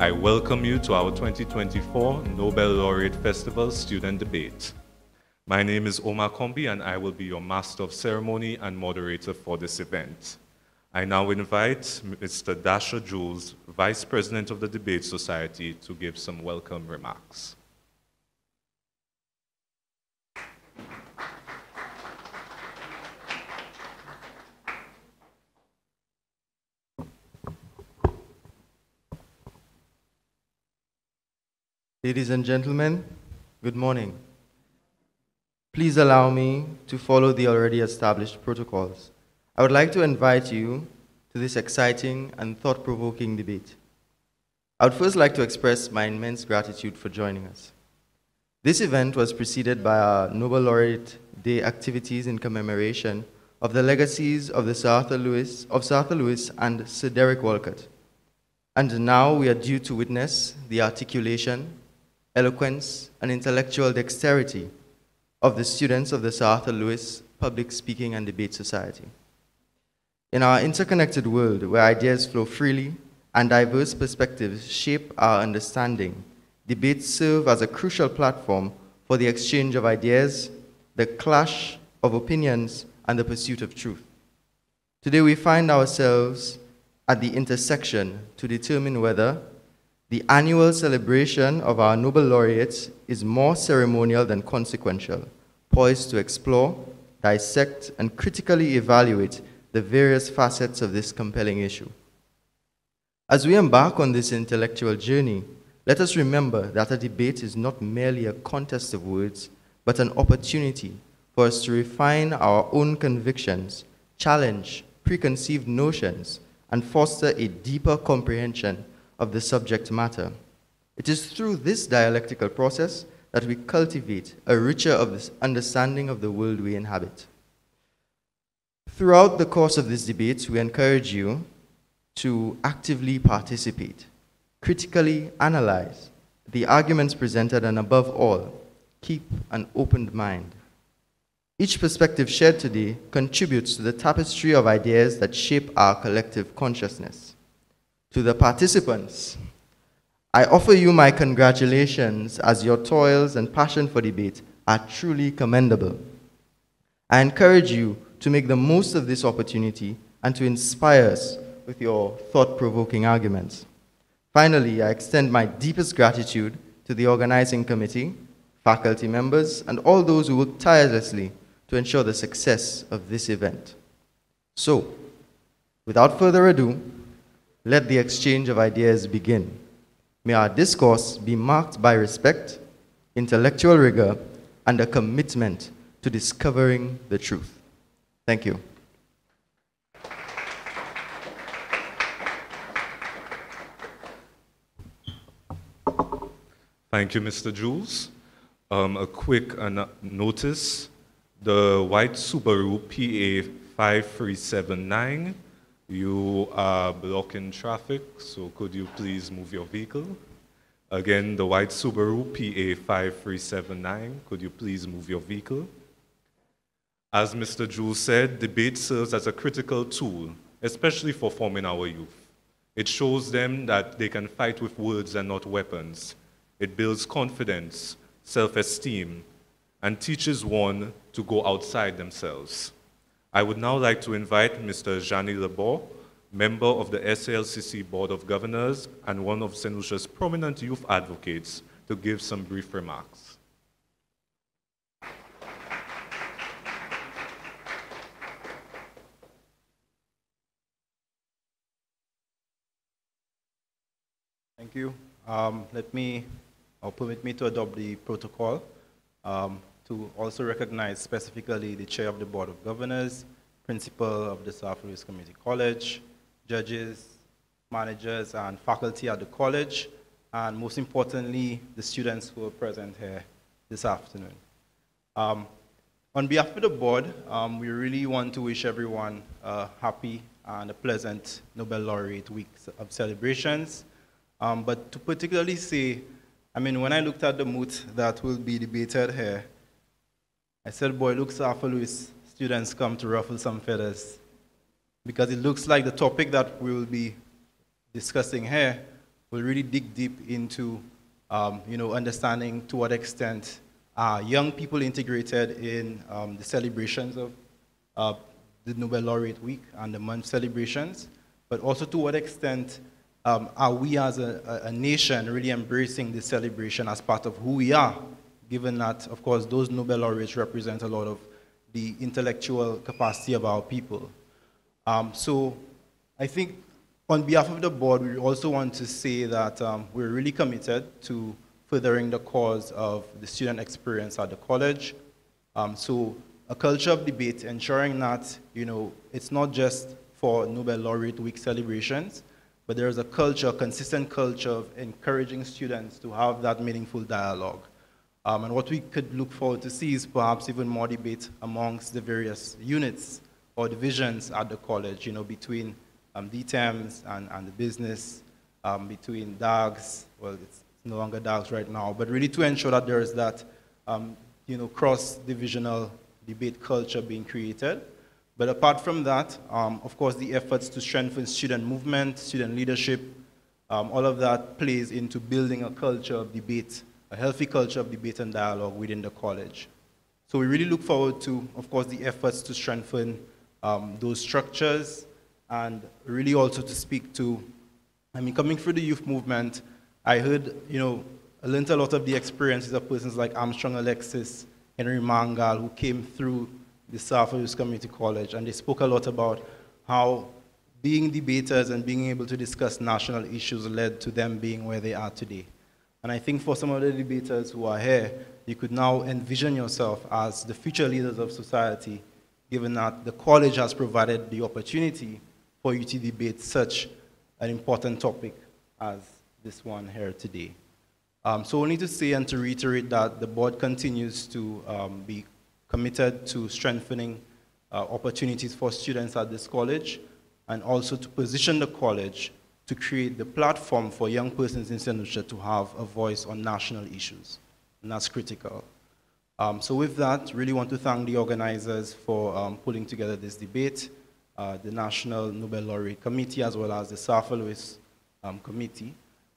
I welcome you to our 2024 Nobel Laureate Festival Student Debate. My name is Omar Kombi and I will be your Master of Ceremony and moderator for this event. I now invite Mr. Dasher Jules, Vice President of the Debate Society, to give some welcome remarks. Ladies and gentlemen, good morning. Please allow me to follow the already established protocols. I would like to invite you to this exciting and thought-provoking debate. I would first like to express my immense gratitude for joining us. This event was preceded by our Nobel Laureate Day activities in commemoration of the legacies of Sir Arthur Lewis and Sir Derek Walcott. And now we are due to witness the articulation, eloquence, and intellectual dexterity of the students of the Sir Arthur Lewis Public Speaking and Debate Society. In our interconnected world where ideas flow freely and diverse perspectives shape our understanding, debates serve as a crucial platform for the exchange of ideas, the clash of opinions, and the pursuit of truth. Today we find ourselves at the intersection to determine whether the annual celebration of our Nobel Laureates is more ceremonial than consequential, poised to explore, dissect, and critically evaluate the various facets of this compelling issue. As we embark on this intellectual journey, let us remember that a debate is not merely a contest of words, but an opportunity for us to refine our own convictions, challenge preconceived notions, and foster a deeper comprehension of the subject matter. It is through this dialectical process that we cultivate a richer understanding of the world we inhabit. Throughout the course of this debate, we encourage you to actively participate, critically analyze the arguments presented, and above all, keep an open mind. Each perspective shared today contributes to the tapestry of ideas that shape our collective consciousness. To the participants, I offer you my congratulations as your toils and passion for debate are truly commendable. I encourage you to make the most of this opportunity and to inspire us with your thought-provoking arguments. Finally, I extend my deepest gratitude to the organizing committee, faculty members, and all those who work tirelessly to ensure the success of this event. So, without further ado, let the exchange of ideas begin. May our discourse be marked by respect, intellectual rigor, and a commitment to discovering the truth. Thank you. Thank you, Mr. Jules. A quick notice. The white Subaru PA 5379, you are blocking traffic, so could you please move your vehicle? Again, the white Subaru PA 5379, could you please move your vehicle? As Mr. Jules said, debate serves as a critical tool, especially for forming our youth. It shows them that they can fight with words and not weapons. It builds confidence, self-esteem, and teaches one to go outside themselves. I would now like to invite Mr. Jani Lebor, member of the SALCC Board of Governors and one of St. Lucia's prominent youth advocates, to give some brief remarks. Thank you. Permit me to adopt the protocol to also recognize specifically the chair of the Board of Governors, principal of the Sir Arthur Lewis Community College, judges, managers, and faculty at the college, and most importantly, the students who are present here this afternoon. On behalf of the board, we really want to wish everyone a happy and a pleasant Nobel Laureate week of celebrations. But to particularly say, when I looked at the mood that will be debated here, I said, boy, looks Arthur Lewis students come to ruffle some feathers, because it looks like the topic that we will be discussing here will really dig deep into understanding to what extent are young people integrated in the celebrations of the Nobel Laureate Week and the month celebrations, but also to what extent are we as a nation really embracing this celebration as part of who we are, given that, of course, those Nobel laureates represent a lot of the intellectual capacity of our people. So I think on behalf of the board, we also want to say that we're really committed to furthering the cause of the student experience at the college. So a culture of debate, ensuring that it's not just for Nobel Laureate Week celebrations, but there's a culture, a consistent culture of encouraging students to have that meaningful dialogue. And what we could look forward to see is perhaps even more debate amongst the various units or divisions at the college, between DTEMs and the business, between DAGs, well, it's no longer DAGs right now, but really to ensure that there is that, cross-divisional debate culture being created. But apart from that, of course, the efforts to strengthen student movement, student leadership, all of that plays into building a culture of debate, a healthy culture of debate and dialogue within the college. So we really look forward to, of course, the efforts to strengthen those structures, and really also to speak to, coming through the youth movement, I heard, I learned a lot of the experiences of persons like Armstrong Alexis, Henry Mangal, who came through the Southwest Community College, and they spoke a lot about how being debaters and being able to discuss national issues led to them being where they are today. And I think for some of the debaters who are here, you could now envision yourself as the future leaders of society, given that the college has provided the opportunity for you to debate such an important topic as this one here today. So only to say and to reiterate that the board continues to be committed to strengthening opportunities for students at this college, and also to position the college to create the platform for young persons in St. Lucia to have a voice on national issues, and that's critical. So with that, really want to thank the organizers for pulling together this debate, the National Nobel Laureate Committee, as well as the Southwest Committee.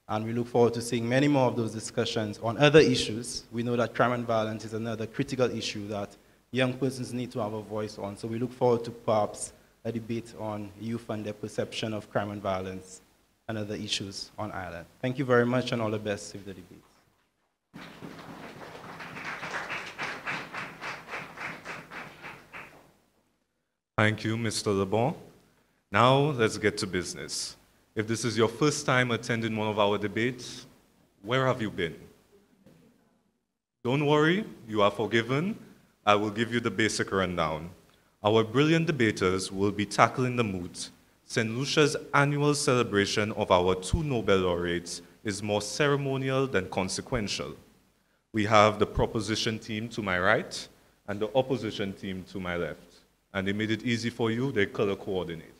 And we look forward to seeing many more of those discussions on other issues. We know that crime and violence is another critical issue that young persons need to have a voice on. So we look forward to perhaps a debate on youth and their perception of crime and violence and other issues on Ireland. Thank you very much, and all the best with the debate. Thank you, Mr. LeBon. Now let's get to business. If this is your first time attending one of our debates, where have you been? Don't worry, you are forgiven. I will give you the basic rundown. Our brilliant debaters will be tackling the moot. St. Lucia's annual celebration of our two Nobel laureates is more ceremonial than consequential. We have the proposition team to my right and the opposition team to my left. And they made it easy for you, they color coordinated.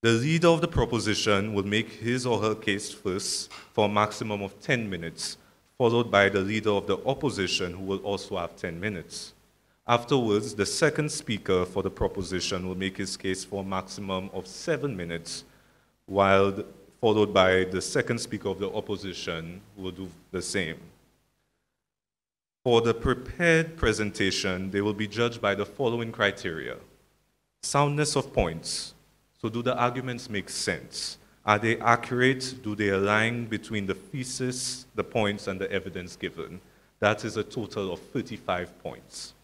The leader of the proposition will make his or her case first for a maximum of 10 minutes, followed by the leader of the opposition, who will also have 10 minutes. Afterwards, the second speaker for the proposition will make his case for a maximum of 7 minutes, followed by the second speaker of the opposition, who will do the same. For the prepared presentation, they will be judged by the following criteria: soundness of points. So do the arguments make sense? Are they accurate? Do they align between the thesis, the points, and the evidence given? That is a total of 35 points.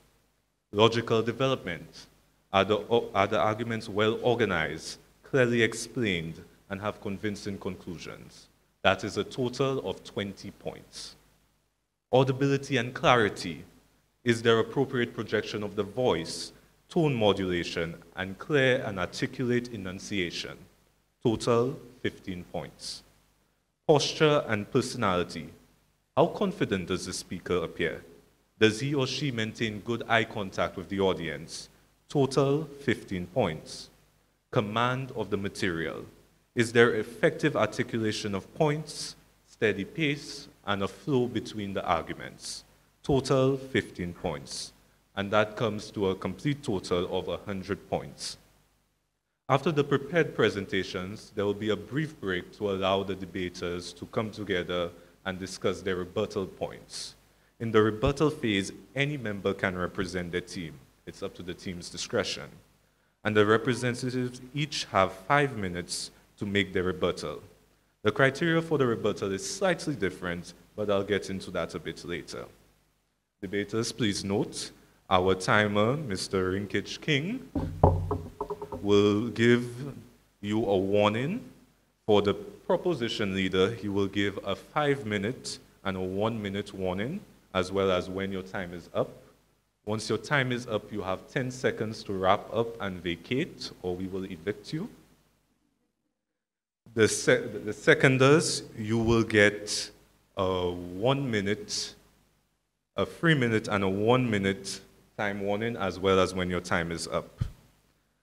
Logical development. Are the arguments well organized, clearly explained, and have convincing conclusions? That is a total of 20 points. Audibility and clarity. Is there appropriate projection of the voice, tone modulation, and clear and articulate enunciation? Total, 15 points. Posture and personality. How confident does the speaker appear? Does he or she maintain good eye contact with the audience? Total, 15 points. Command of the material. Is there effective articulation of points, steady pace, and a flow between the arguments? Total, 15 points. And that comes to a complete total of 100 points. After the prepared presentations, there will be a brief break to allow the debaters to come together and discuss their rebuttal points. In the rebuttal phase, any member can represent their team. It's up to the team's discretion. And the representatives each have 5 minutes to make their rebuttal. The criteria for the rebuttal is slightly different, but I'll get into that a bit later. Debaters, please note, our timer, Mr. Rinkich King, will give you a warning. For the proposition leader, he will give a 5-minute and a 1-minute warning, as well as when your time is up. Once your time is up, you have 10 seconds to wrap up and vacate, or we will evict you. The seconders, you will get a 1 minute, a 3-minute, and a 1-minute time warning, as well as when your time is up.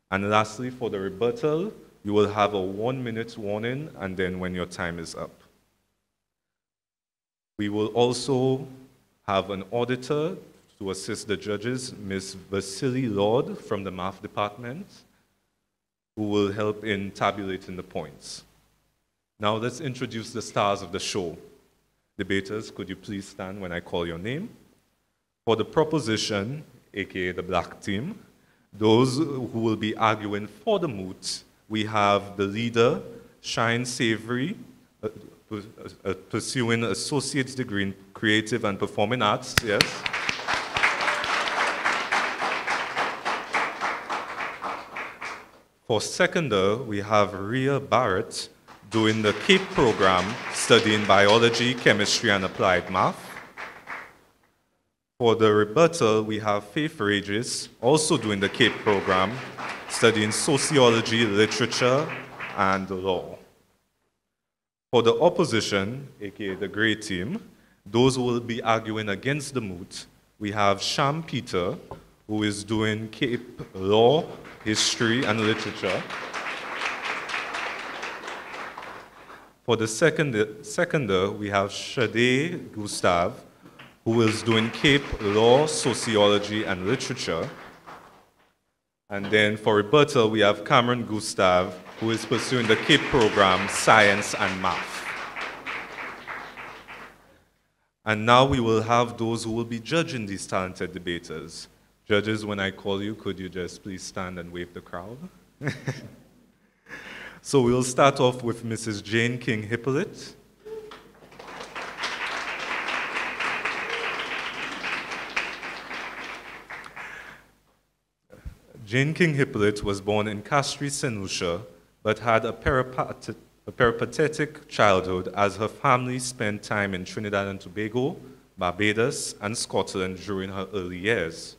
And lastly, for the rebuttal, you will have a 1-minute warning, and then when your time is up. We will also have an auditor to assist the judges, Ms. Vasily Lord from the math department, who will help in tabulating the points. Now let's introduce the stars of the show. Debaters, could you please stand when I call your name? For the proposition, aka the black team, those who will be arguing for the moot, we have the leader, Shine Savory, pursuing associate's degree in creative and performing arts, yes. For seconder, we have Rhea Barrett doing the CAPE program, studying biology, chemistry, and applied math. For the rebuttal, we have Faith Regis, also doing the CAPE program, studying sociology, literature, and law. For the opposition, aka the grey team, those who will be arguing against the moot, we have Sham Peter, who is doing CAPE law, history, and literature. For the seconder, we have Shade Gustav, who is doing CAPE law, sociology, and literature. And then for rebuttal, we have Cameron Gustav, who is pursuing the CAPE program, science and math. And now we will have those who will be judging these talented debaters. Judges, when I call you, could you just please stand and wave the crowd? So we'll start off with Mrs. Jane King Hippolyte. Jane King Hippolyte was born in Castries, St. Lucia, but had a peripatetic childhood as her family spent time in Trinidad and Tobago, Barbados, and Scotland during her early years.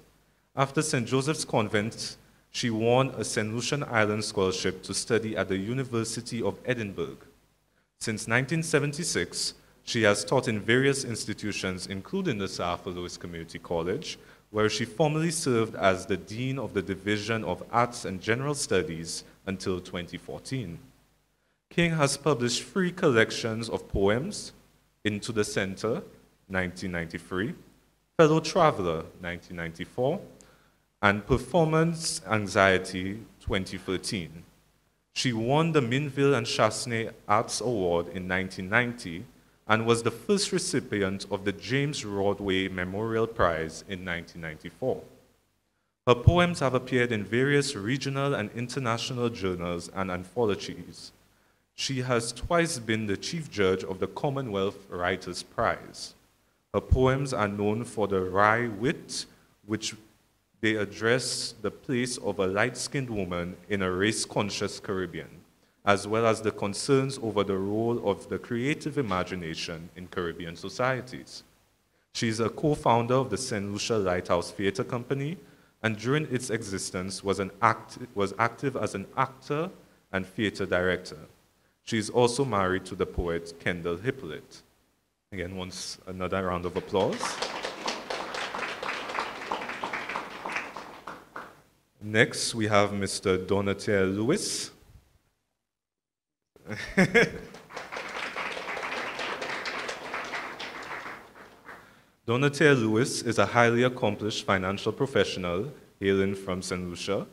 After St. Joseph's Convent, she won a St. Lucian Island scholarship to study at the University of Edinburgh. Since 1976, she has taught in various institutions, including the Arthur Lewis Community College, where she formerly served as the Dean of the Division of Arts and General Studies until 2014. King has published 3 collections of poems, Into the Center, 1993, Fellow Traveler, 1994, and Performance Anxiety, 2013. She won the Minville and Chassenay Arts Award in 1990 and was the first recipient of the James Rodway Memorial Prize in 1994. Her poems have appeared in various regional and international journals and anthologies. She has twice been the chief judge of the Commonwealth Writers' Prize. Her poems are known for the wry wit, which they address the place of a light-skinned woman in a race-conscious Caribbean, as well as the concerns over the role of the creative imagination in Caribbean societies. She is a co-founder of the St. Lucia Lighthouse Theatre Company, and during its existence was active as an actor and theatre director. She is also married to the poet Kendall Hippolyte. Again, once another round of applause. Next, we have Mr. Donatier Lewis. Donatier Lewis is a highly accomplished financial professional hailing from St. Lucia.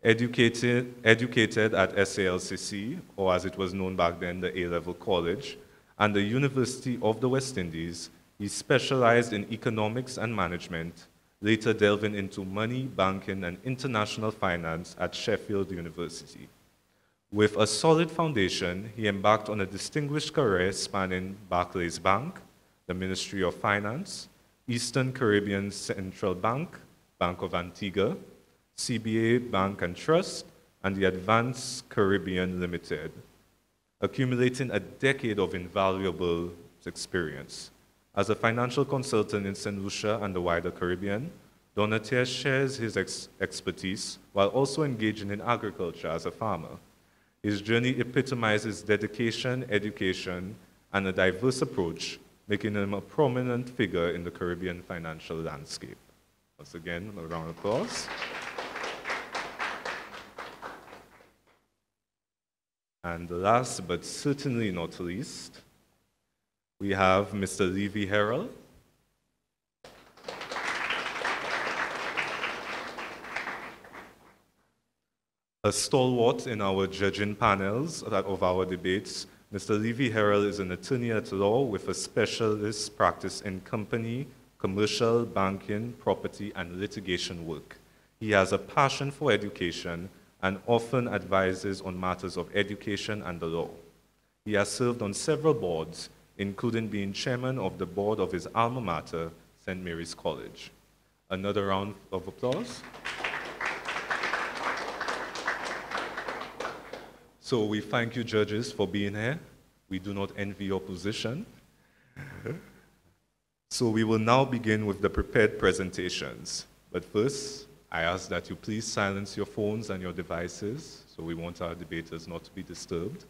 Educated at SALCC, or as it was known back then, the A-Level College, and the University of the West Indies, he specialized in economics and management, later delving into money, banking, and international finance at Sheffield University. With a solid foundation, he embarked on a distinguished career spanning Barclays Bank, the Ministry of Finance, Eastern Caribbean Central Bank, Bank of Antigua, CBA Bank and Trust, and the Advanced Caribbean Limited, accumulating a decade of invaluable experience. As a financial consultant in St. Lucia and the wider Caribbean, Donatier shares his expertise while also engaging in agriculture as a farmer. His journey epitomizes dedication, education, and a diverse approach, making him a prominent figure in the Caribbean financial landscape. Once again, a round of applause. And last but certainly not least, we have Mr. Levy Herald. A stalwart in our judging panels of our debates, Mr. Levy Herald is an attorney at law with a specialist practice in company, commercial, banking, property, and litigation work. He has a passion for education and often advises on matters of education and the law. He has served on several boards, including being chairman of the board of his alma mater, St. Mary's College. Another round of applause. So we thank you, judges, for being here. We do not envy your position. So we will now begin with the prepared presentations. But first, I ask that you please silence your phones and your devices, so we want our debaters not to be disturbed.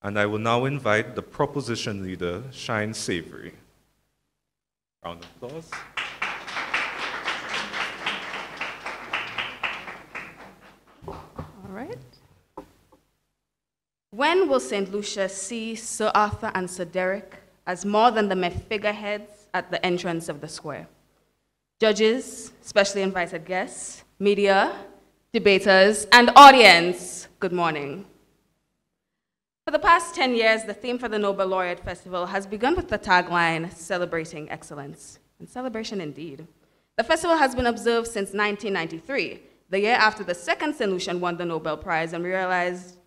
And I will now invite the proposition leader, Shine Savory. Round of applause. All right. When will St. Lucia see Sir Arthur and Sir Derek as more than the mere figureheads at the entrance of the square? Judges, specially invited guests, media, debaters, and audience, good morning. For the past 10 years, the theme for the Nobel Laureate Festival has begun with the tagline, Celebrating Excellence. And celebration indeed. The festival has been observed since 1993, the year after the second St. Lucian won the Nobel Prize, and we realized,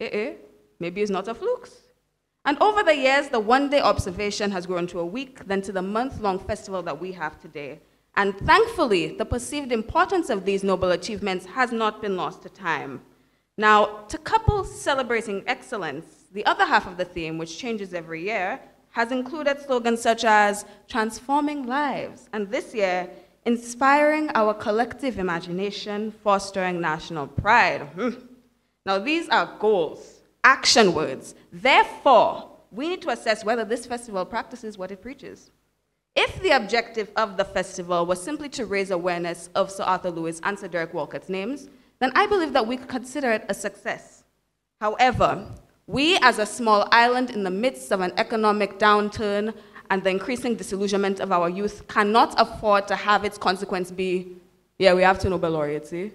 maybe it's not a fluke. And over the years, the one-day observation has grown to a week, then to the month-long festival that we have today. And thankfully, the perceived importance of these Nobel achievements has not been lost to time. Now, to couple celebrating excellence, the other half of the theme, which changes every year, has included slogans such as transforming lives, and this year, inspiring our collective imagination, fostering national pride. Now, these are goals, action words. Therefore, we need to assess whether this festival practices what it preaches. If the objective of the festival was simply to raise awareness of Sir Arthur Lewis and Sir Derek Walcott's names, then I believe that we could consider it a success. However, we as a small island in the midst of an economic downturn and the increasing disillusionment of our youth cannot afford to have its consequence be, we have two Nobel laureates, The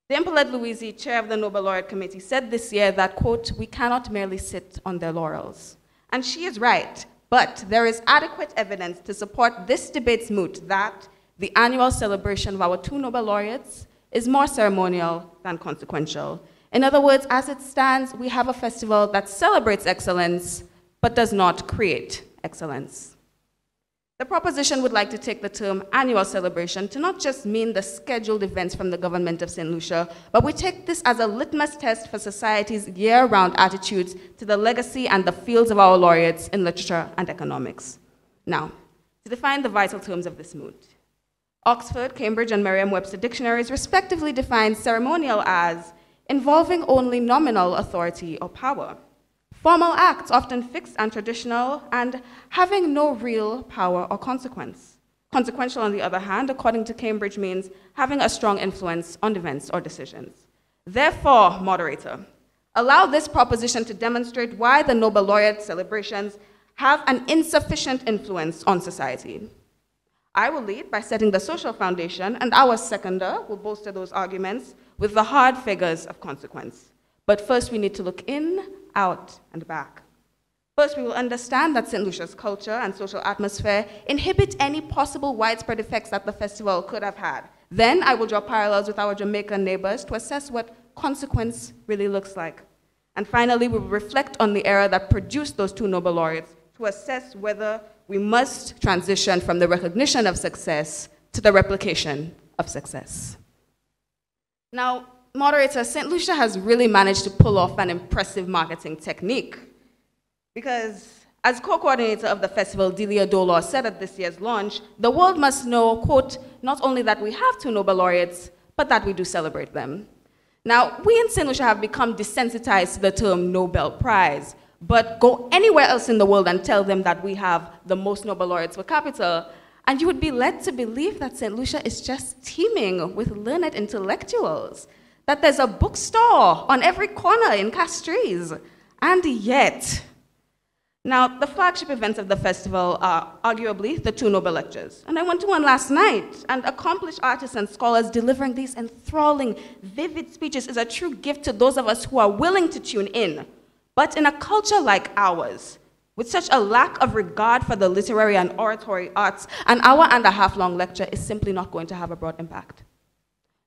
Paulette Louisi, chair of the Nobel Laureate Committee, said this year that, quote, we cannot merely sit on their laurels. And she is right, but there is adequate evidence to support this debate's moot that the annual celebration of our two Nobel laureates is more ceremonial than consequential. In other words, as it stands, we have a festival that celebrates excellence, but does not create excellence. The proposition would like to take the term annual celebration to not just mean the scheduled events from the government of St. Lucia, but we take this as a litmus test for society's year-round attitudes to the legacy and the fields of our laureates in literature and economics. Now, to define the vital terms of this mood, Oxford, Cambridge, and Merriam-Webster dictionaries respectively define ceremonial as involving only nominal authority or power, formal acts often fixed and traditional, and having no real power or consequence. Consequential, on the other hand, according to Cambridge, means having a strong influence on events or decisions. Therefore, moderator, allow this proposition to demonstrate why the Nobel Laureate celebrations have an insufficient influence on society. I will lead by setting the social foundation, and our seconder will bolster those arguments with the hard figures of consequence. But first, we need to look in, out, and back. First, we will understand that St. Lucia's culture and social atmosphere inhibit any possible widespread effects that the festival could have had. Then, I will draw parallels with our Jamaican neighbors to assess what consequence really looks like. And finally, we will reflect on the era that produced those two Nobel laureates to assess whether we must transition from the recognition of success to the replication of success. Now, moderator, St. Lucia has really managed to pull off an impressive marketing technique because, as co-coordinator of the festival, Delia Dolor said at this year's launch, the world must know, quote, not only that we have two Nobel laureates, but that we do celebrate them. Now, we in St. Lucia have become desensitized to the term Nobel Prize, but go anywhere else in the world and tell them that we have the most Nobel laureates per capita, and you would be led to believe that St. Lucia is just teeming with learned intellectuals, that there's a bookstore on every corner in Castries. And yet, now the flagship events of the festival are arguably the two Nobel lectures. And I went to one last night, and accomplished artists and scholars delivering these enthralling, vivid speeches is a true gift to those of us who are willing to tune in. But in a culture like ours, with such a lack of regard for the literary and oratory arts, an hour-and-a-half-long lecture is simply not going to have a broad impact.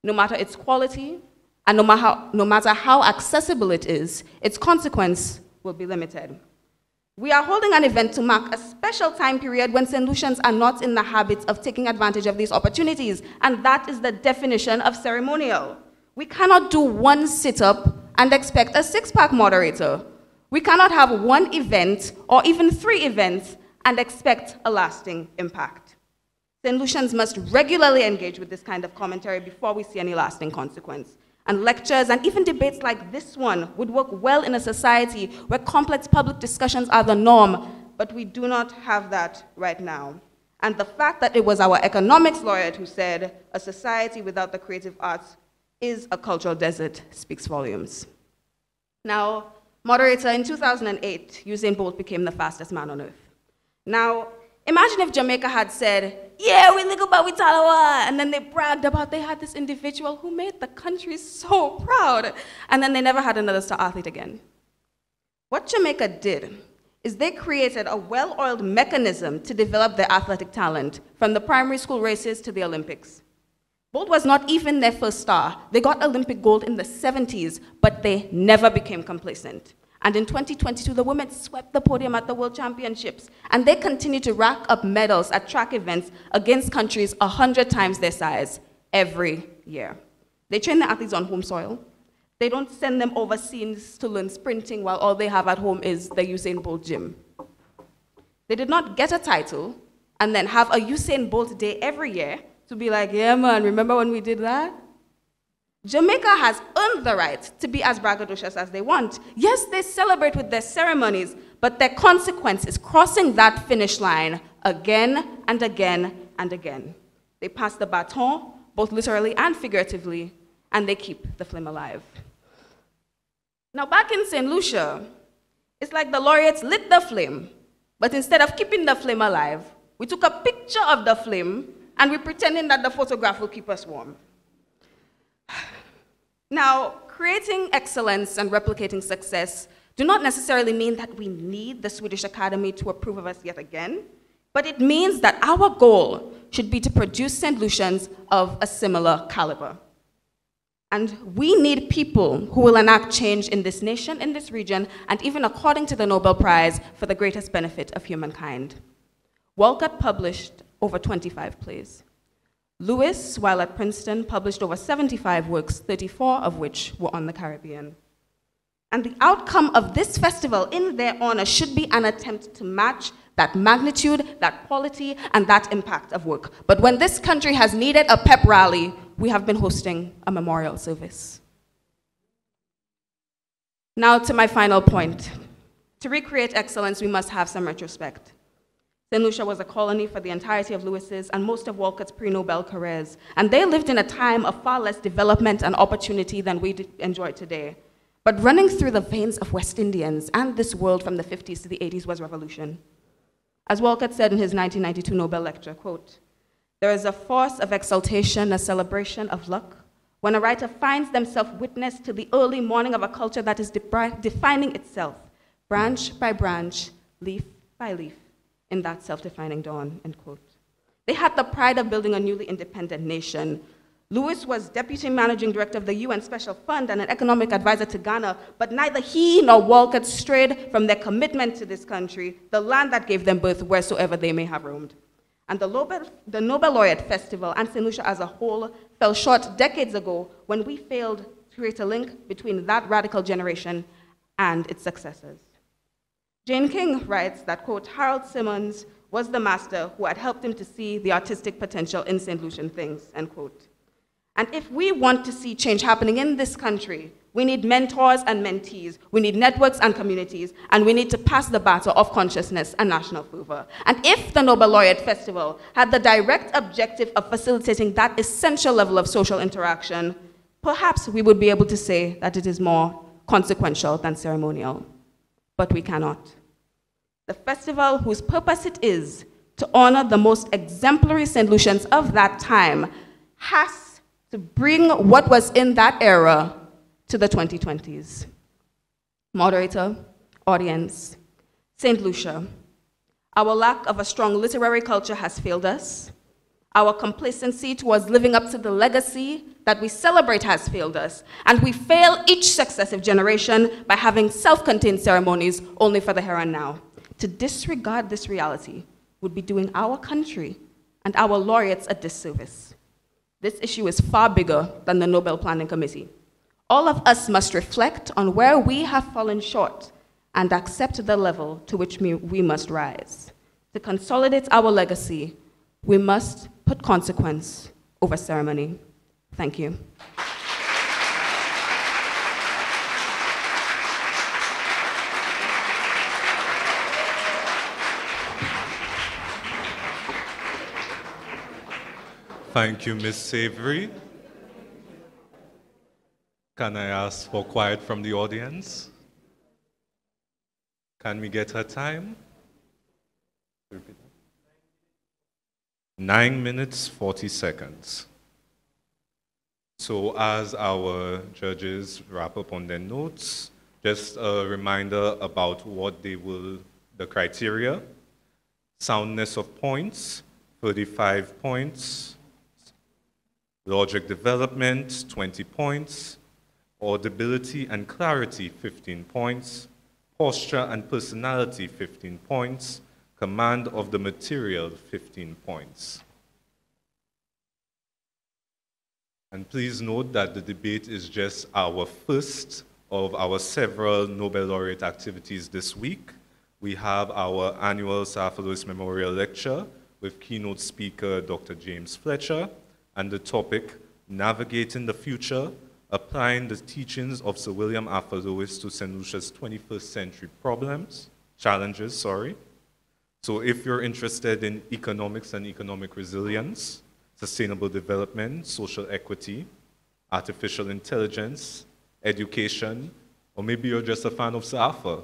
No matter its quality, and no matter how accessible it is, its consequence will be limited. We are holding an event to mark a special time period when St. Lucians are not in the habit of taking advantage of these opportunities, and that is the definition of ceremonial. We cannot do one sit-up and expect a six-pack moderator. We cannot have one event or even three events and expect a lasting impact. St. Lucians must regularly engage with this kind of commentary before we see any lasting consequence. And lectures and even debates like this one would work well in a society where complex public discussions are the norm, but we do not have that right now. And the fact that it was our economics laureate who said, a society without the creative arts is a cultural desert speaks volumes. Now, moderator, in 2008, Usain Bolt became the fastest man on earth. Now, imagine if Jamaica had said, yeah, we live about Talawa, and then they bragged about they had this individual who made the country so proud, and then they never had another star athlete again. What Jamaica did is they created a well-oiled mechanism to develop their athletic talent, from the primary school races to the Olympics. Bolt was not even their first star. They got Olympic gold in the 70s, but they never became complacent. And in 2022, the women swept the podium at the World Championships, and they continue to rack up medals at track events against countries 100 times their size every year. They train their athletes on home soil. They don't send them overseas to learn sprinting while all they have at home is the Usain Bolt gym. They did not get a title and then have a Usain Bolt day every year to be like, yeah, man, remember when we did that? Jamaica has earned the right to be as braggadocious as they want. Yes, they celebrate with their ceremonies, but their consequence is crossing that finish line again and again and again. They pass the baton, both literally and figuratively, and they keep the flame alive. Now, back in St. Lucia, it's like the laureates lit the flame, but instead of keeping the flame alive, we took a picture of the flame and we're pretending that the photograph will keep us warm. Now, creating excellence and replicating success do not necessarily mean that we need the Swedish Academy to approve of us yet again, but it means that our goal should be to produce St. Lucians of a similar caliber. And we need people who will enact change in this nation, in this region, and even according to the Nobel Prize, for the greatest benefit of humankind. Walcott published over 25 plays. Lewis, while at Princeton, published over 75 works, 34 of which were on the Caribbean. And the outcome of this festival in their honor should be an attempt to match that magnitude, that quality, and that impact of work. But when this country has needed a pep rally, we have been hosting a memorial service. Now to my final point. To recreate excellence, we must have some retrospect. St. Lucia was a colony for the entirety of Lewis's and most of Walcott's pre-Nobel careers, and they lived in a time of far less development and opportunity than we enjoy today. But running through the veins of West Indians and this world from the 50s to the 80s was revolution. As Walcott said in his 1992 Nobel lecture, quote, "There is a force of exaltation, a celebration of luck, when a writer finds themselves witness to the early morning of a culture that is defining itself, branch by branch, leaf by leaf, in that self-defining dawn," end quote. They had the pride of building a newly independent nation. Lewis was deputy managing director of the UN Special Fund and an economic advisor to Ghana, but neither he nor Walcott strayed from their commitment to this country, the land that gave them birth wheresoever they may have roamed. And the Nobel Laureate Festival and St. Lucia as a whole fell short decades ago when we failed to create a link between that radical generation and its successors. Jane King writes that, quote, "Harold Simmons was the master who had helped him to see the artistic potential in St. Lucian things," end quote. And if we want to see change happening in this country, we need mentors and mentees, we need networks and communities, and we need to pass the baton of consciousness and national fervor. And if the Nobel Laureate Festival had the direct objective of facilitating that essential level of social interaction, perhaps we would be able to say that it is more consequential than ceremonial. But we cannot. The festival, whose purpose it is to honor the most exemplary St. Lucians of that time, has to bring what was in that era to the 2020s. Moderator, audience, St. Lucia, our lack of a strong literary culture has failed us. Our complacency towards living up to the legacy that we celebrate has failed us. And we fail each successive generation by having self-contained ceremonies only for the here and now. To disregard this reality would be doing our country and our laureates a disservice. This issue is far bigger than the Nobel Planning Committee. All of us must reflect on where we have fallen short and accept the level to which we must rise. To consolidate our legacy, we must put consequence over ceremony. Thank you. Thank you, Ms. Savory. Can I ask for quiet from the audience? Can we get her time? 9 minutes, 40 seconds. So as our judges wrap up on their notes, just a reminder about what the criteria: soundness of points, 35 points, logic development, 20 points, audibility and clarity, 15 points, posture and personality, 15 points, command of the material, 15 points. And please note that the debate is just our first of our several Nobel Laureate activities this week. We have our annual Arthur Lewis Memorial Lecture with keynote speaker Dr. James Fletcher, and the topic, Navigating the Future, Applying the Teachings of Sir William Arthur Lewis to St. Lucia's 21st Century Challenges. So if you're interested in economics and economic resilience, sustainable development, social equity, artificial intelligence, education, or maybe you're just a fan of Sir Arthur,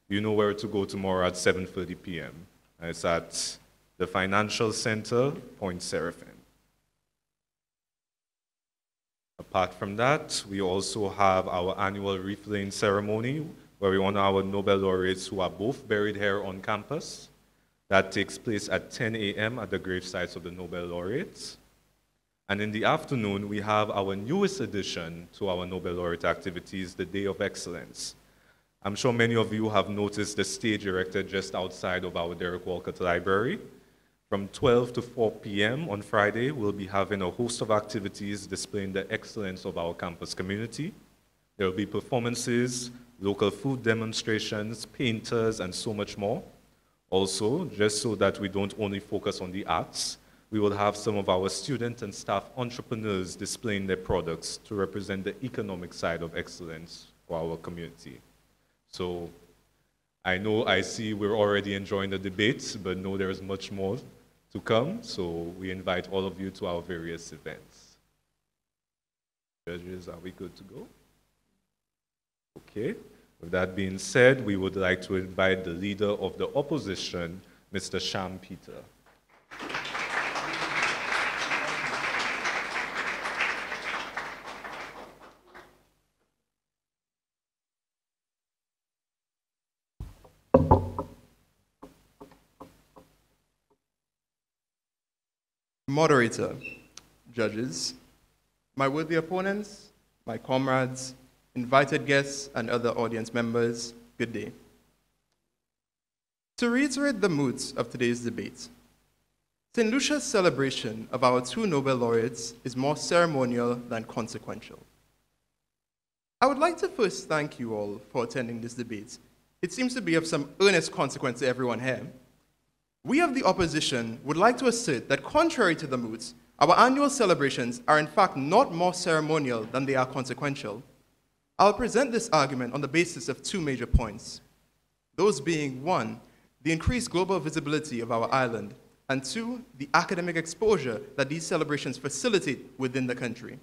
you know where to go tomorrow at 7:30 p.m. It's at the Financial Center, Point Seraphim. Apart from that, we also have our annual wreath-laying ceremony where we honor our Nobel laureates who are both buried here on campus. That takes place at 10 a.m. at the grave sites of the Nobel laureates. And in the afternoon, we have our newest addition to our Nobel laureate activities, the Day of Excellence. I'm sure many of you have noticed the stage erected just outside of our Derek Walcott Library. From 12 to 4 p.m. on Friday, we'll be having a host of activities displaying the excellence of our campus community. There will be performances, local food demonstrations, painters, and so much more. Also, just so that we don't only focus on the arts, we will have some of our student and staff entrepreneurs displaying their products to represent the economic side of excellence for our community. So I see we're already enjoying the debate, but know there is much more to come, so we invite all of you to our various events. Judges, are we good to go? Okay. With that being said, we would like to invite the leader of the opposition, Mr. Sham Peter. Moderator, judges, my worthy opponents, my comrades, invited guests, and other audience members, good day. To reiterate the moods of today's debate, St. Lucia's celebration of our two Nobel laureates is more ceremonial than consequential. I would like to first thank you all for attending this debate. It seems to be of some earnest consequence to everyone here. We of the opposition would like to assert that contrary to the moods, our annual celebrations are in fact not more ceremonial than they are consequential. I'll present this argument on the basis of two major points. Those being, one, the increased global visibility of our island, and two, the academic exposure that these celebrations facilitate within the country.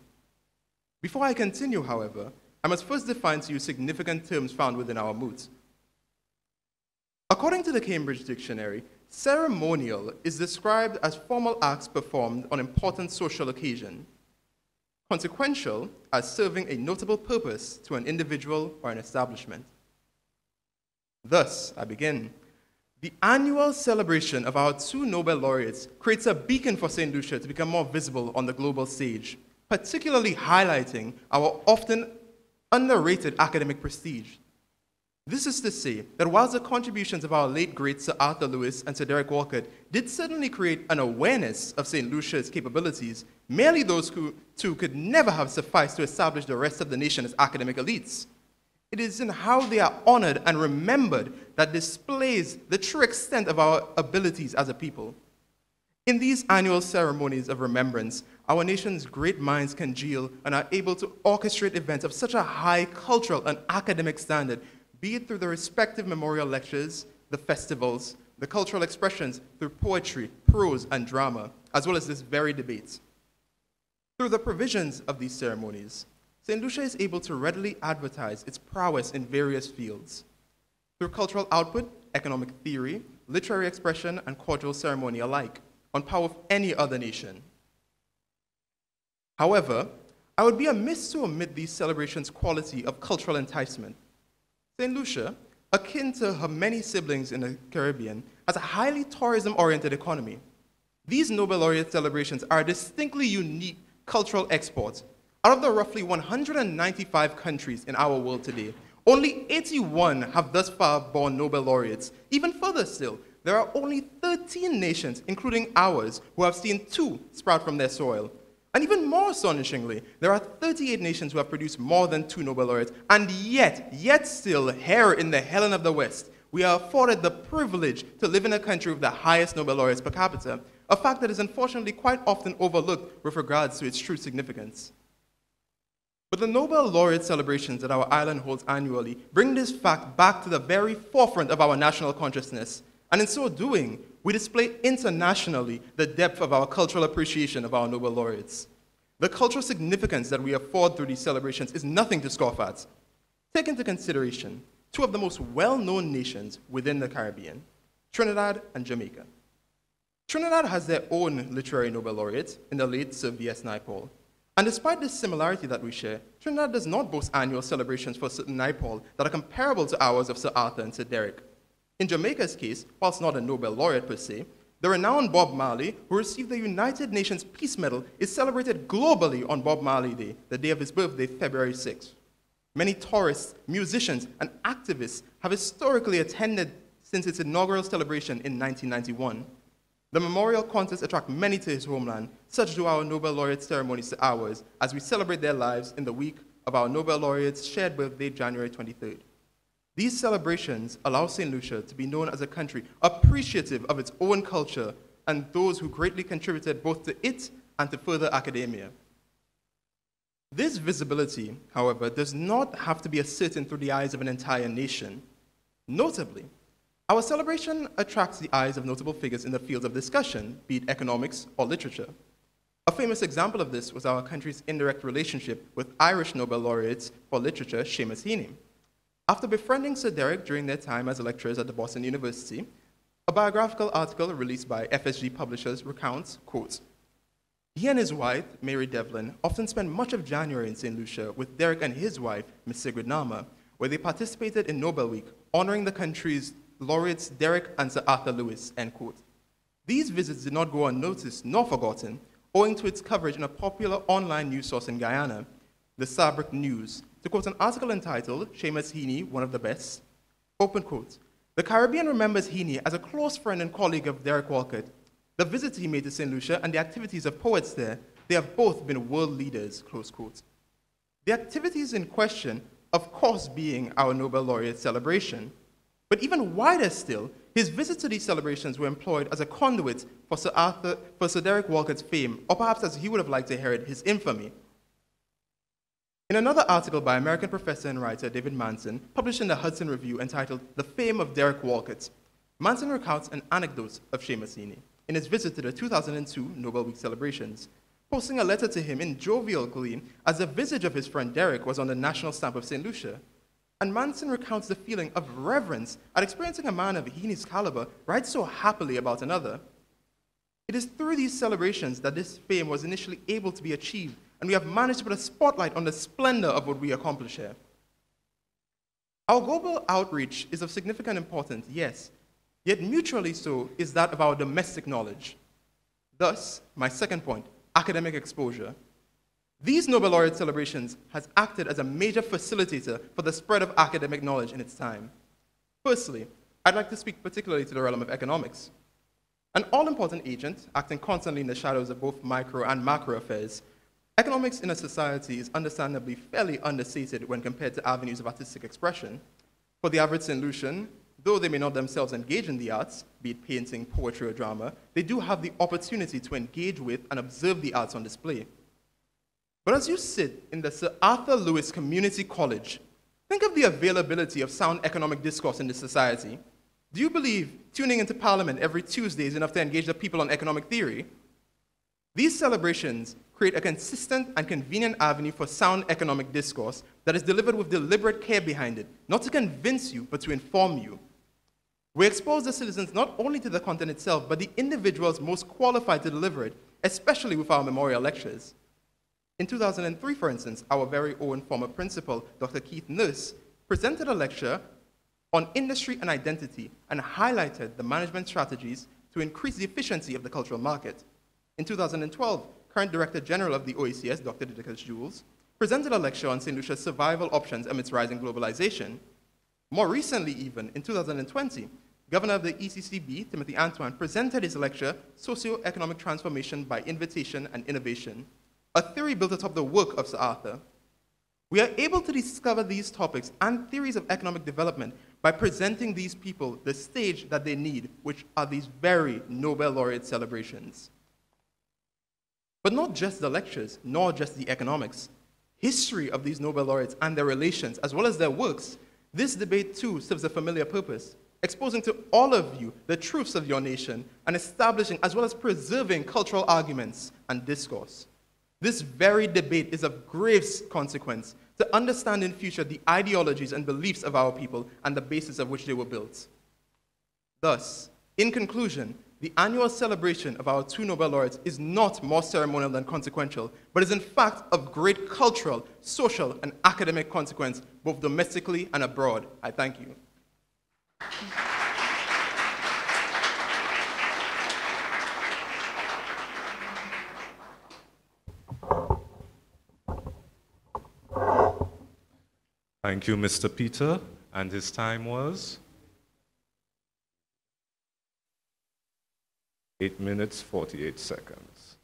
Before I continue, however, I must first define to you significant terms found within our moods. According to the Cambridge Dictionary, ceremonial is described as formal acts performed on important social occasion. Consequential as serving a notable purpose to an individual or an establishment. Thus, I begin. The annual celebration of our two Nobel laureates creates a beacon for St. Lucia to become more visible on the global stage, particularly highlighting our often underrated academic prestige. This is to say that whilst the contributions of our late greats Sir Arthur Lewis and Sir Derek Walcott did certainly create an awareness of St. Lucia's capabilities, merely those two could never have sufficed to establish the rest of the nation as academic elites. It is in how they are honored and remembered that displays the true extent of our abilities as a people. In these annual ceremonies of remembrance, our nation's great minds congeal and are able to orchestrate events of such a high cultural and academic standard, be it through the respective memorial lectures, the festivals, the cultural expressions through poetry, prose, and drama, as well as this very debate. Through the provisions of these ceremonies, St. Lucia is able to readily advertise its prowess in various fields. Through cultural output, economic theory, literary expression, and cordial ceremony alike, on par with any other nation. However, I would be amiss to omit these celebrations' quality of cultural enticement. St. Lucia, akin to her many siblings in the Caribbean, has a highly tourism-oriented economy. These Nobel Laureate celebrations are a distinctly unique cultural export. Out of the roughly 195 countries in our world today, only 81 have thus far borne Nobel Laureates. Even further still, there are only 13 nations, including ours, who have seen 2 sprout from their soil. And even more astonishingly, there are 38 nations who have produced more than 2 Nobel Laureates, and yet still, here in the Helen of the West, we are afforded the privilege to live in a country with the highest Nobel Laureates per capita, a fact that is unfortunately quite often overlooked with regards to its true significance. But the Nobel Laureate celebrations that our island holds annually bring this fact back to the very forefront of our national consciousness, and in so doing, we display internationally the depth of our cultural appreciation of our Nobel Laureates. The cultural significance that we afford through these celebrations is nothing to scoff at. Take into consideration 2 of the most well-known nations within the Caribbean, Trinidad and Jamaica. Trinidad has their own literary Nobel Laureate in the late Sir V.S. Naipaul. And despite this similarity that we share, Trinidad does not boast annual celebrations for Sir Naipaul that are comparable to ours of Sir Arthur and Sir Derek. In Jamaica's case, whilst not a Nobel laureate per se, the renowned Bob Marley, who received the United Nations Peace Medal, is celebrated globally on Bob Marley Day, the day of his birthday, February 6th. Many tourists, musicians, and activists have historically attended since its inaugural celebration in 1991. The memorial concerts attract many to his homeland, such do our Nobel Laureate ceremonies to ours, as we celebrate their lives in the week of our Nobel Laureate's shared birthday, January 23rd. These celebrations allow St. Lucia to be known as a country appreciative of its own culture and those who greatly contributed both to it and to further academia. This visibility, however, does not have to be ascertained through the eyes of an entire nation. Notably, our celebration attracts the eyes of notable figures in the fields of discussion, be it economics or literature. A famous example of this was our country's indirect relationship with Irish Nobel laureates for literature, Seamus Heaney. After befriending Sir Derek during their time as lecturers at the Boston University, A biographical article released by FSG Publishers recounts, quote, "He and his wife, Mary Devlin, often spent much of January in St. Lucia with Derek and his wife, Miss Sigrid Nama, where they participated in Nobel Week, honoring the country's laureates Derek and Sir Arthur Lewis," end quote. These visits did not go unnoticed nor forgotten, owing to its coverage in a popular online news source in Guyana, the Sabrick News. To quote an article entitled, "Seamus Heaney, One of the Best," open quote, "The Caribbean remembers Heaney as a close friend and colleague of Derek Walcott. The visits he made to St. Lucia and the activities of poets there, they have both been world leaders," close quote. The activities in question, of course, being our Nobel Laureate celebration. But even wider still, his visits to these celebrations were employed as a conduit for Sir Derek Walcott's fame, or perhaps as he would have liked to inherit, his infamy. In another article by American professor and writer David Manson, published in the Hudson Review entitled "The Fame of Derek Walcott," Manson recounts an anecdote of Seamus Heaney in his visit to the 2002 Nobel Week celebrations, posting a letter to him in jovial glee as the visage of his friend Derek was on the national stamp of St. Lucia. And Manson recounts the feeling of reverence at experiencing a man of Heaney's caliber write so happily about another. It is through these celebrations that this fame was initially able to be achieved, and we have managed to put a spotlight on the splendor of what we accomplish here. Our global outreach is of significant importance, yes, yet mutually so is that of our domestic knowledge. Thus, my second point, academic exposure. These Nobel Laureate celebrations has acted as a major facilitator for the spread of academic knowledge in its time. Firstly, I'd like to speak particularly to the realm of economics. An all-important agent, acting constantly in the shadows of both micro and macro affairs, economics in a society is understandably fairly understated when compared to avenues of artistic expression. For the average St. Lucian, though they may not themselves engage in the arts, be it painting, poetry, or drama, they do have the opportunity to engage with and observe the arts on display. But as you sit in the Sir Arthur Lewis Community College, think of the availability of sound economic discourse in this society. Do you believe tuning into Parliament every Tuesday is enough to engage the people on economic theory? These celebrations create a consistent and convenient avenue for sound economic discourse that is delivered with deliberate care behind it, not to convince you, but to inform you. We expose the citizens not only to the content itself, but the individuals most qualified to deliver it, especially with our memorial lectures. In 2003, for instance, our very own former principal, Dr. Keith Nurse, presented a lecture on industry and identity and highlighted the management strategies to increase the efficiency of the cultural market. In 2012, current Director General of the OECS, Dr. Didacus Jules, presented a lecture on St. Lucia's survival options amidst rising globalization. More recently even, in 2020, Governor of the ECCB, Timothy Antoine, presented his lecture, Socio-Economic Transformation by Invitation and Innovation, a theory built atop the work of Sir Arthur. We are able to discover these topics and theories of economic development by presenting these people the stage that they need, which are these very Nobel Laureate celebrations. But not just the lectures, nor just the economics. History of these Nobel Laureates and their relations, as well as their works, this debate too serves a familiar purpose, exposing to all of you the truths of your nation and establishing as well as preserving cultural arguments and discourse. This very debate is of grave consequence to understand in future the ideologies and beliefs of our people and the basis of which they were built. Thus, in conclusion, the annual celebration of our two Nobel laureates is not more ceremonial than consequential, but is in fact of great cultural, social, and academic consequence, both domestically and abroad. I thank you. Thank you, Mr. Peter. And his time was 8 minutes, 48 seconds.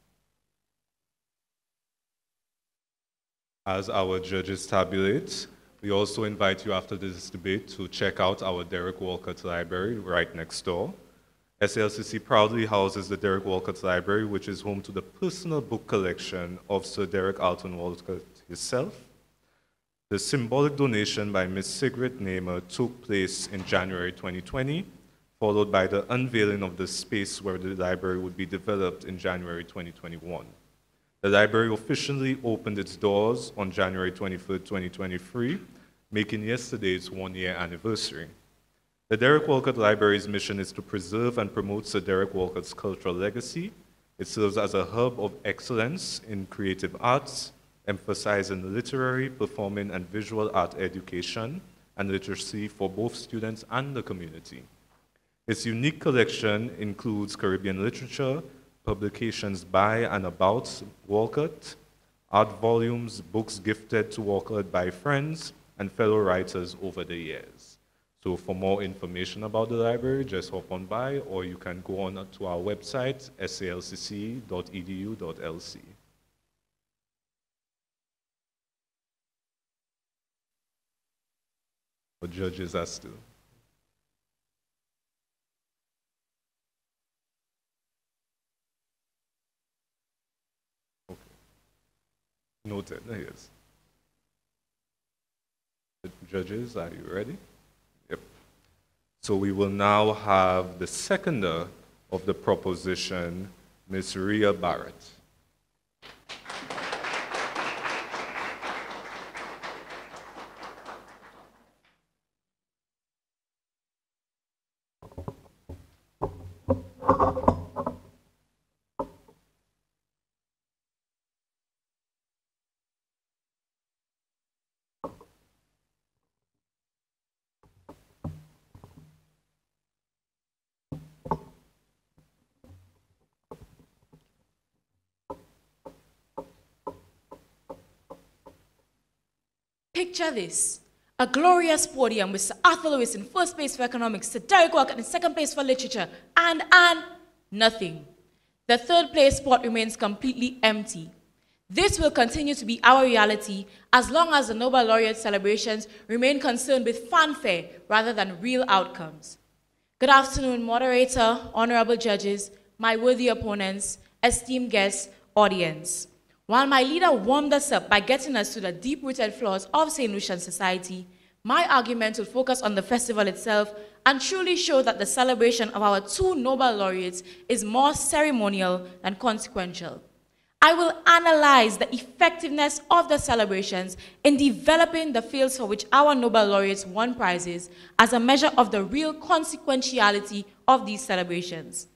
As our judges tabulate, we also invite you after this debate to check out our Derek Walcott Library right next door. SALCC proudly houses the Derek Walcott Library, which is home to the personal book collection of Sir Derek Alton Walcott himself. The symbolic donation by Ms. Sigrid Namer took place in January 2020, followed by the unveiling of the space where the library would be developed in January 2021. The library officially opened its doors on January 23rd, 2023, making yesterday its one-year anniversary. The Derek Walcott Library's mission is to preserve and promote Sir Derek Walcott's cultural legacy. It serves as a hub of excellence in creative arts, emphasizing literary, performing, and visual art education and literacy for both students and the community. Its unique collection includes Caribbean literature, publications by and about Walcott, art volumes, books gifted to Walcott by friends and fellow writers over the years. So for more information about the library, just hop on by, or you can go on to our website, salcc.edu.lc. The judges are still. Okay. Noted, yes. The judges, are you ready? Yep. So we will now have the seconder of the proposition, Ms. Rhea Barrett. Picture this, a glorious podium with Sir Arthur Lewis in first place for economics, Sir Derek Walcott in second place for literature, and nothing. The third place spot remains completely empty. This will continue to be our reality as long as the Nobel Laureate celebrations remain concerned with fanfare rather than real outcomes. Good afternoon, moderator, honorable judges, my worthy opponents, esteemed guests, audience. While my leader warmed us up by getting us to the deep-rooted flaws of St. Lucian society, my argument will focus on the festival itself and truly show that the celebration of our two Nobel laureates is more ceremonial than consequential. I will analyze the effectiveness of the celebrations in developing the fields for which our Nobel laureates won prizes as a measure of the real consequentiality of these celebrations.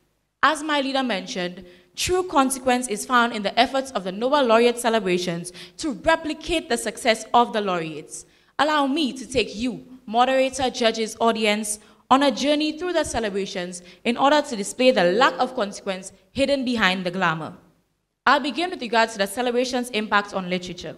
As my leader mentioned, true consequence is found in the efforts of the Nobel Laureate celebrations to replicate the success of the laureates. Allow me to take you, moderator, judges, audience, on a journey through the celebrations in order to display the lack of consequence hidden behind the glamour. I'll begin with regards to the celebration's impact on literature.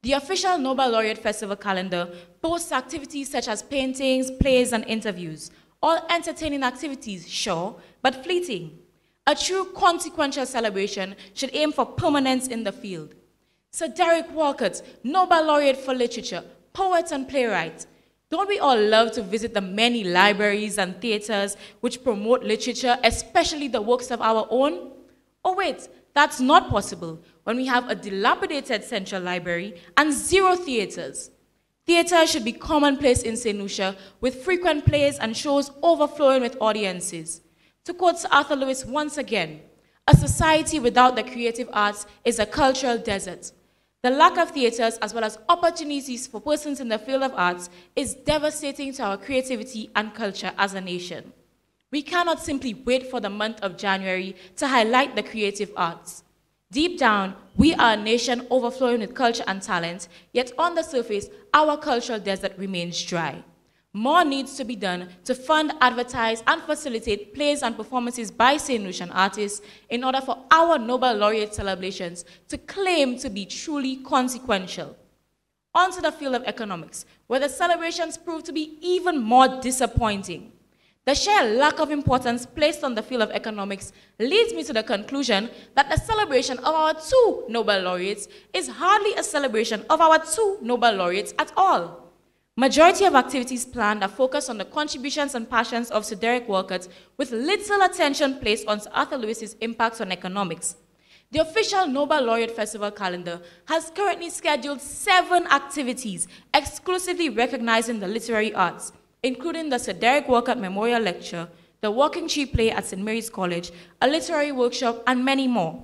The official Nobel Laureate Festival calendar boasts activities such as paintings, plays, and interviews, all entertaining activities, sure, but fleeting. A true consequential celebration should aim for permanence in the field. Sir Derek Walcott, Nobel Laureate for Literature, poet and playwright. Don't we all love to visit the many libraries and theaters which promote literature, especially the works of our own? Oh wait, that's not possible when we have a dilapidated central library and 0 theaters. Theater should be commonplace in St. Lucia, with frequent plays and shows overflowing with audiences. To quote Sir Arthur Lewis once again, a society without the creative arts is a cultural desert. The lack of theaters as well as opportunities for persons in the field of arts is devastating to our creativity and culture as a nation. We cannot simply wait for the month of January to highlight the creative arts. Deep down, we are a nation overflowing with culture and talent, yet on the surface, our cultural desert remains dry. More needs to be done to fund, advertise, and facilitate plays and performances by St. Lucian artists in order for our Nobel Laureate celebrations to claim to be truly consequential. On to the field of economics, where the celebrations prove to be even more disappointing. The sheer lack of importance placed on the field of economics leads me to the conclusion that the celebration of our two Nobel Laureates is hardly a celebration of our two Nobel Laureates at all. Majority of activities planned are focused on the contributions and passions of Sir Derek Walcott, with little attention placed on Sir Arthur Lewis's impact on economics. The official Nobel Laureate Festival calendar has currently scheduled 7 activities exclusively recognizing the literary arts, including the Sir Derek Walcott Memorial Lecture, the Walking Tree Play at St. Mary's College, a literary workshop, and many more.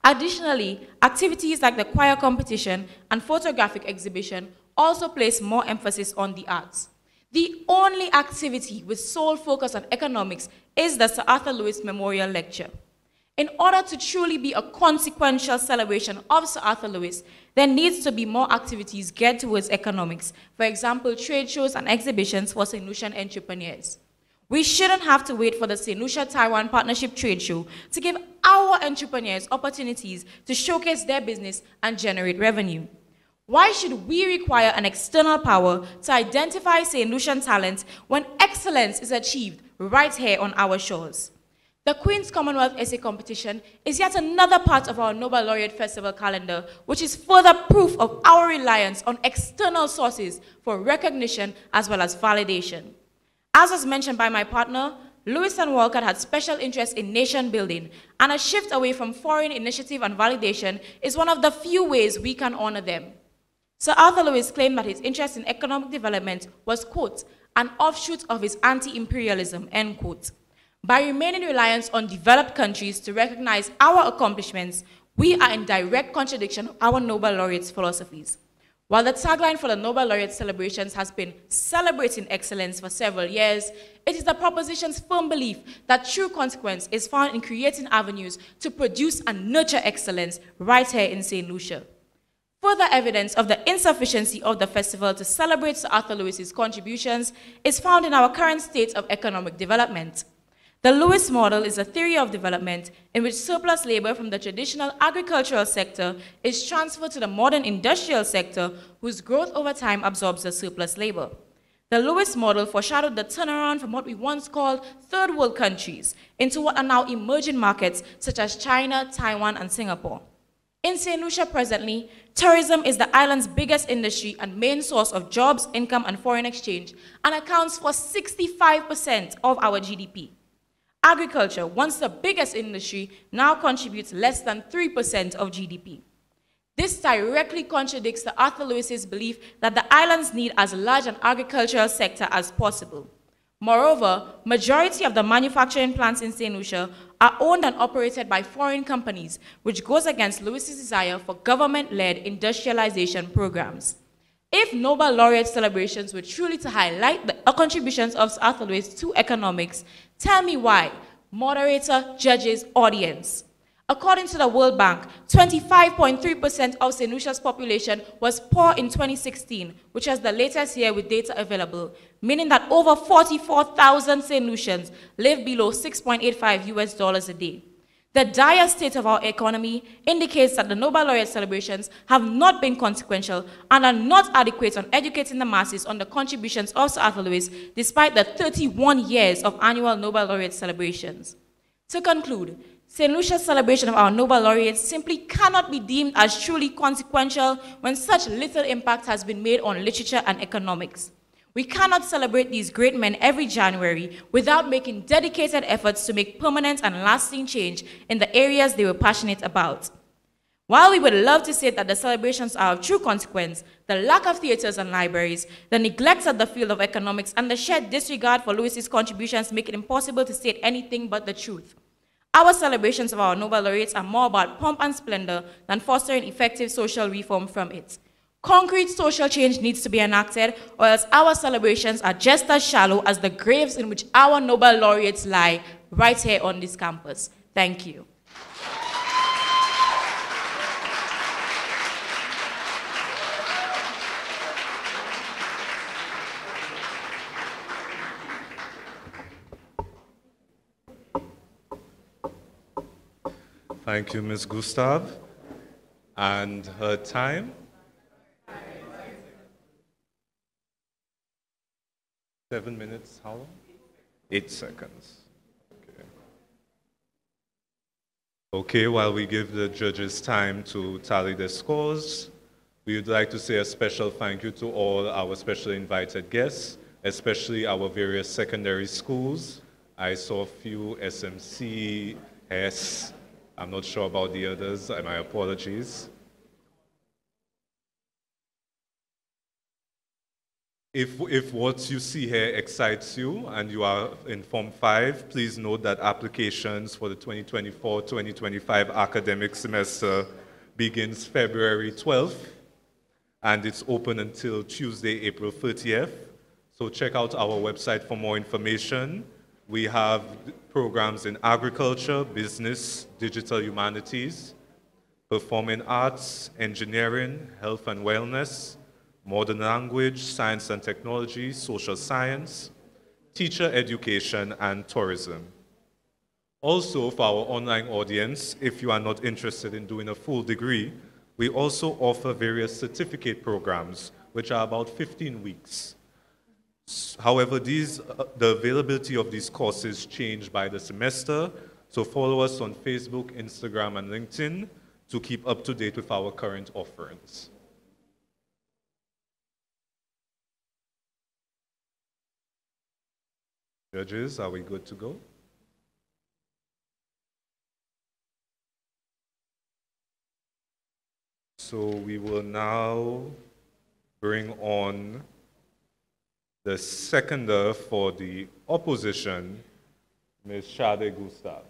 Additionally, activities like the choir competition and photographic exhibition also place more emphasis on the arts. The only activity with sole focus on economics is the Sir Arthur Lewis Memorial Lecture. In order to truly be a consequential celebration of Sir Arthur Lewis, there needs to be more activities geared towards economics. For example, trade shows and exhibitions for St. Lucian entrepreneurs. We shouldn't have to wait for the St. Lucia-Taiwan Partnership Trade Show to give our entrepreneurs opportunities to showcase their business and generate revenue. Why should we require an external power to identify St. Lucian talent when excellence is achieved right here on our shores? The Queen's Commonwealth Essay Competition is yet another part of our Nobel Laureate Festival calendar, which is further proof of our reliance on external sources for recognition as well as validation. As was mentioned by my partner, Lewis and Walcott had special interest in nation building, and a shift away from foreign initiative and validation is one of the few ways we can honor them. Sir Arthur Lewis claimed that his interest in economic development was, quote, an offshoot of his anti-imperialism, end quote. By remaining reliant on developed countries to recognize our accomplishments, we are in direct contradiction of our Nobel Laureates philosophies. While the tagline for the Nobel Laureate celebrations has been celebrating excellence for several years, it is the proposition's firm belief that true consequence is found in creating avenues to produce and nurture excellence right here in St. Lucia. Further evidence of the insufficiency of the festival to celebrate Sir Arthur Lewis's contributions is found in our current state of economic development. The Lewis model is a theory of development in which surplus labor from the traditional agricultural sector is transferred to the modern industrial sector, whose growth over time absorbs the surplus labor. The Lewis model foreshadowed the turnaround from what we once called third world countries into what are now emerging markets such as China, Taiwan, and Singapore. In St. Lucia presently, tourism is the island's biggest industry and main source of jobs, income, and foreign exchange, and accounts for 65% of our GDP. Agriculture, once the biggest industry, now contributes less than 3% of GDP. This directly contradicts the Arthur Lewis's belief that the islands need as large an agricultural sector as possible. Moreover, majority of the manufacturing plants in St. Lucia are owned and operated by foreign companies, which goes against Lewis's desire for government-led industrialization programs. If Nobel Laureate celebrations were truly to highlight the contributions of Sir Arthur Lewis to economics, tell me why. Moderator, judges, audience. According to the World Bank, 25.3% of St. Lucia's population was poor in 2016, which was the latest year with data available, meaning that over 44,000 St. Lucians live below $6.85 a day. The dire state of our economy indicates that the Nobel Laureate celebrations have not been consequential and are not adequate on educating the masses on the contributions of Sir Arthur Lewis, despite the 31 years of annual Nobel Laureate celebrations. To conclude, St. Lucia's celebration of our Nobel Laureates simply cannot be deemed as truly consequential when such little impact has been made on literature and economics. We cannot celebrate these great men every January without making dedicated efforts to make permanent and lasting change in the areas they were passionate about. While we would love to say that the celebrations are of true consequence, the lack of theaters and libraries, the neglect of the field of economics, and the shared disregard for Lewis's contributions make it impossible to state anything but the truth. Our celebrations of our Nobel Laureates are more about pomp and splendor than fostering effective social reform from it. Concrete social change needs to be enacted, or else our celebrations are just as shallow as the graves in which our Nobel Laureates lie right here on this campus. Thank you. Thank you, Ms. Gustav. And her time? 7 minutes, how long? 8 seconds. Okay, while we give the judges time to tally their scores, we would like to say a special thank you to all our specially invited guests, especially our various secondary schools. I saw a few SMC, S, I'm not sure about the others, my apologies. If what you see here excites you and you are in Form 5, please note that applications for the 2024-2025 academic semester begins February 12th, and it's open until Tuesday, April 30th. So check out our website for more information. We have programs in agriculture, business, digital humanities, performing arts, engineering, health and wellness, modern language, science and technology, social science, teacher education, and tourism. Also, for our online audience, if you are not interested in doing a full degree, we also offer various certificate programs, which are about 15 weeks. However, the availability of these courses change by the semester, so follow us on Facebook, Instagram, and LinkedIn to keep up to date with our current offerings. Judges, are we good to go? So we will now bring on the seconder for the opposition, Ms. Shade Gustav.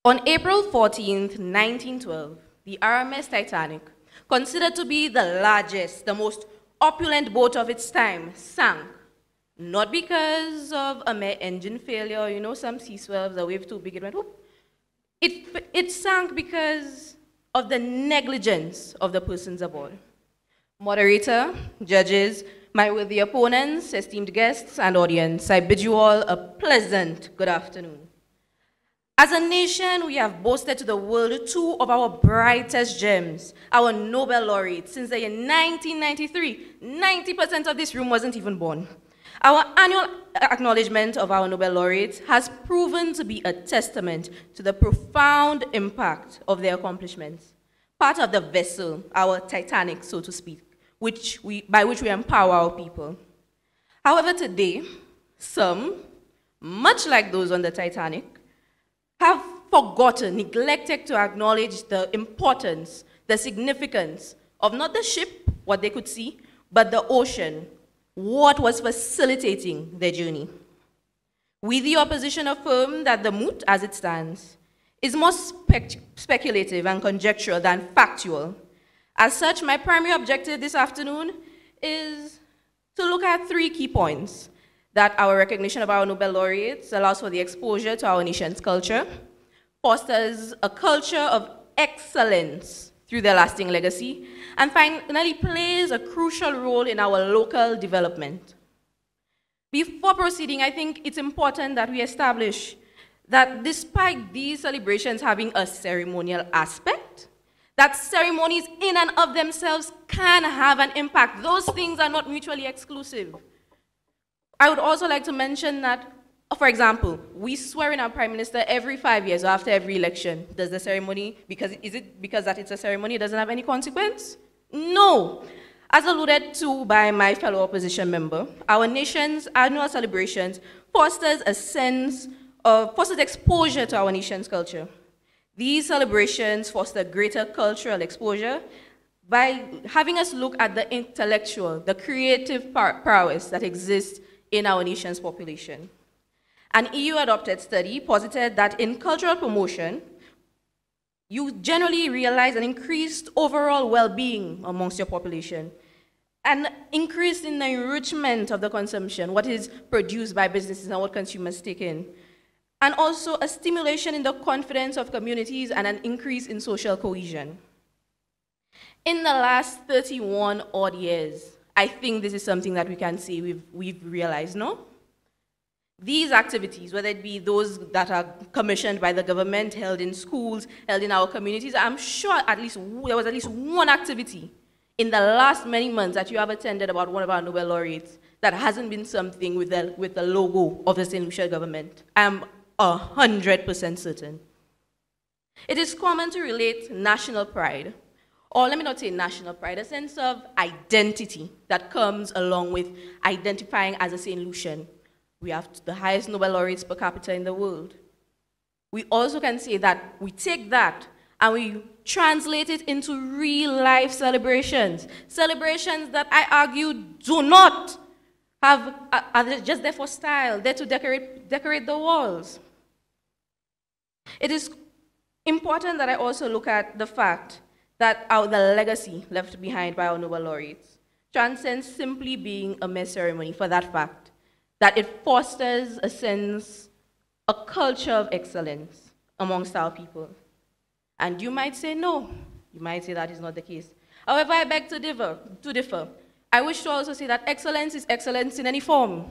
On April 14th, 1912, the RMS Titanic, considered to be the largest, the most opulent boat of its time, sank. Not because of a mere engine failure, you know, some sea swells, the wave too big, it went whoop. It sank because of the negligence of the persons aboard. Moderator, judges, my worthy opponents, esteemed guests, and audience, I bid you all a pleasant good afternoon. As a nation, we have boasted to the world two of our brightest gems, our Nobel Laureates. Since the year 1993, 90% of this room wasn't even born. Our annual acknowledgement of our Nobel Laureates has proven to be a testament to the profound impact of their accomplishments. Part of the vessel, our Titanic, so to speak, by which we empower our people. However, today, some, much like those on the Titanic, have forgotten, neglected to acknowledge the importance, the significance of not the ship, what they could see, but the ocean, what was facilitating their journey. We, the opposition, affirm that the moot, as it stands, is more speculative and conjectural than factual. As such, my primary objective this afternoon is to look at three key points: that our recognition of our Nobel laureates allows for the exposure to our nation's culture, fosters a culture of excellence through their lasting legacy, and finally plays a crucial role in our local development. Before proceeding, I think it's important that we establish that despite these celebrations having a ceremonial aspect, that ceremonies in and of themselves can have an impact. Those things are not mutually exclusive. I would also like to mention that, for example, we swear in our Prime Minister every 5 years or after every election. Does the ceremony, is it because that it's a ceremony, it doesn't have any consequence? No. As alluded to by my fellow opposition member, our nation's annual celebrations fosters exposure to our nation's culture. These celebrations foster greater cultural exposure by having us look at the intellectual, the creative prowess that exists in our nation's population. An EU-adopted study posited that in cultural promotion, you generally realize an increased overall well-being amongst your population, an increase in the enrichment of the consumption, what is produced by businesses and what consumers take in, and also a stimulation in the confidence of communities and an increase in social cohesion. In the last 31 odd years, I think this is something that we can say we've realized, no? These activities, whether it be those that are commissioned by the government, held in schools, held in our communities, I'm sure there was at least one activity in the last many months that you have attended about one of our Nobel laureates that hasn't been something with the logo of the St. Lucia government. I'm 100% certain. It is common to relate national pride, or let me not say national pride, a sense of identity that comes along with identifying as a St. Lucian. We have the highest Nobel laureates per capita in the world. We also can say that we take that and we translate it into real-life celebrations. Celebrations that I argue do not are just there for style, there to decorate the walls. It is important that I also look at the fact that the legacy left behind by our Nobel laureates transcends simply being a mere ceremony for that fact, that it fosters a culture of excellence amongst our people. And you might say no, you might say that is not the case. However, I beg to differ. I wish to also say that excellence is excellence in any form.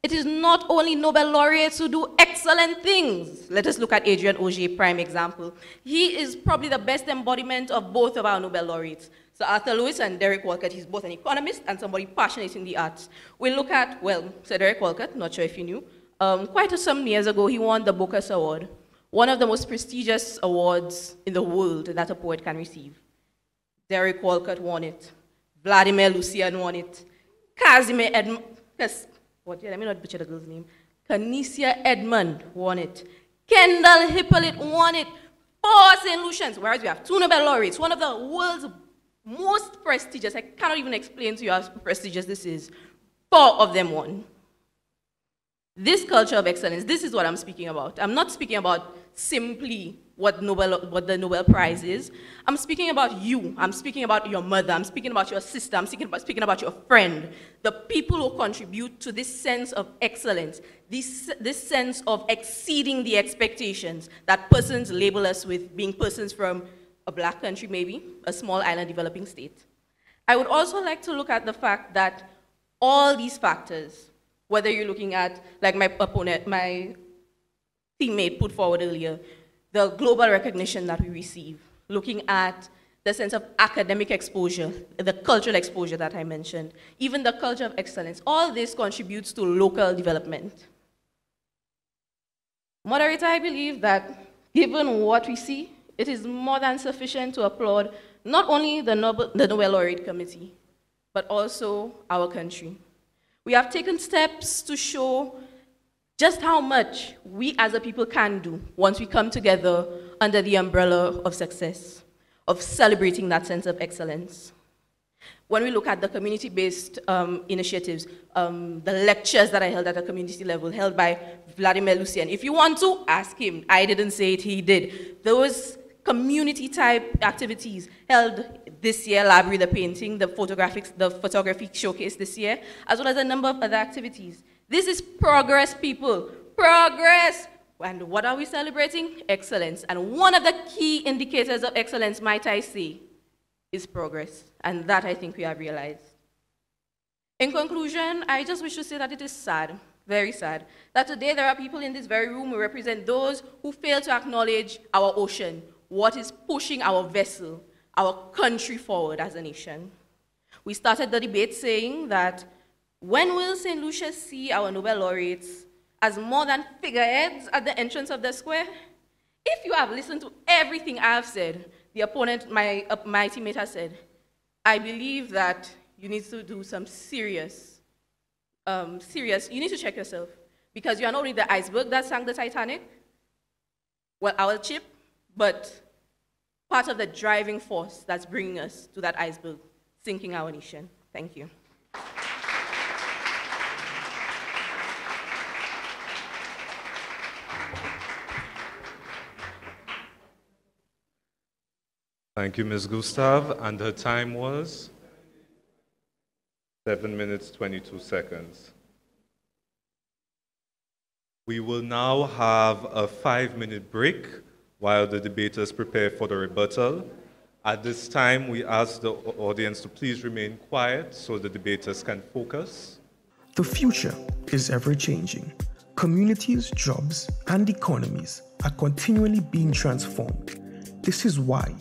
It is not only Nobel laureates who do excellent things. Let us look at Adrian Auger, prime example. He is probably the best embodiment of both of our Nobel laureates. Sir Arthur Lewis and Derek Walcott, he's both an economist and somebody passionate in the arts. We look at, well, Sir Derek Walcott, not sure if you knew, quite some years ago, he won the Booker's Award, one of the most prestigious awards in the world that a poet can receive. Derek Walcott won it. Vladimir Lucia won it. Casimir Edmund, let me not butcher the girl's name. Canisia Edmund won it. Kendall Hippolyte won it. 4 St. Lucians, whereas we have 2 Nobel laureates, one of the world's most prestigious. I cannot even explain to you how prestigious this is. 4 of them won. This culture of excellence, this is what I'm speaking about. I'm not speaking about simply what the Nobel Prize is. I'm speaking about you. I'm speaking about your mother. I'm speaking about your sister. I'm speaking about your friend. The people who contribute to this sense of excellence, this sense of exceeding the expectations that persons label us with, being persons from a black country maybe, a small island developing state. I would also like to look at the fact that all these factors, whether you're looking at, like my teammate put forward earlier, the global recognition that we receive, looking at the sense of academic exposure, the cultural exposure that I mentioned, even the culture of excellence, all this contributes to local development. Moderator, I believe that given what we see, it is more than sufficient to applaud not only the Nobel Laureate Committee, but also our country. We have taken steps to show just how much we as a people can do once we come together under the umbrella of success, of celebrating that sense of excellence. When we look at the community-based initiatives, the lectures that I held at a community level, held by Vladimir Lucian, if you want to, ask him. I didn't say it, he did. Those community-type activities held this year, Library the Painting, the photography showcase this year, as well as a number of other activities. This is progress, people. Progress! And what are we celebrating? Excellence. And one of the key indicators of excellence, might I say, is progress. And that I think we have realized. In conclusion, I just wish to say that it is sad, very sad, that today there are people in this very room who represent those who fail to acknowledge our ocean, what is pushing our vessel, our country forward as a nation. We started the debate saying that when will St. Lucia see our Nobel laureates as more than figureheads at the entrance of the square? If you have listened to everything I have said, the opponent, my teammate has said, I believe that you need to do some serious, you need to check yourself. Because you are not only the iceberg that sank the Titanic, well, our ship, but part of the driving force that's bringing us to that iceberg, sinking our nation. Thank you. Thank you, Ms. Gustav. And her time was 7 minutes, 22 seconds. We will now have a 5-minute break while the debaters prepare for the rebuttal. At this time, we ask the audience to please remain quiet so the debaters can focus. The future is ever-changing. Communities, jobs, and economies are continually being transformed. This is why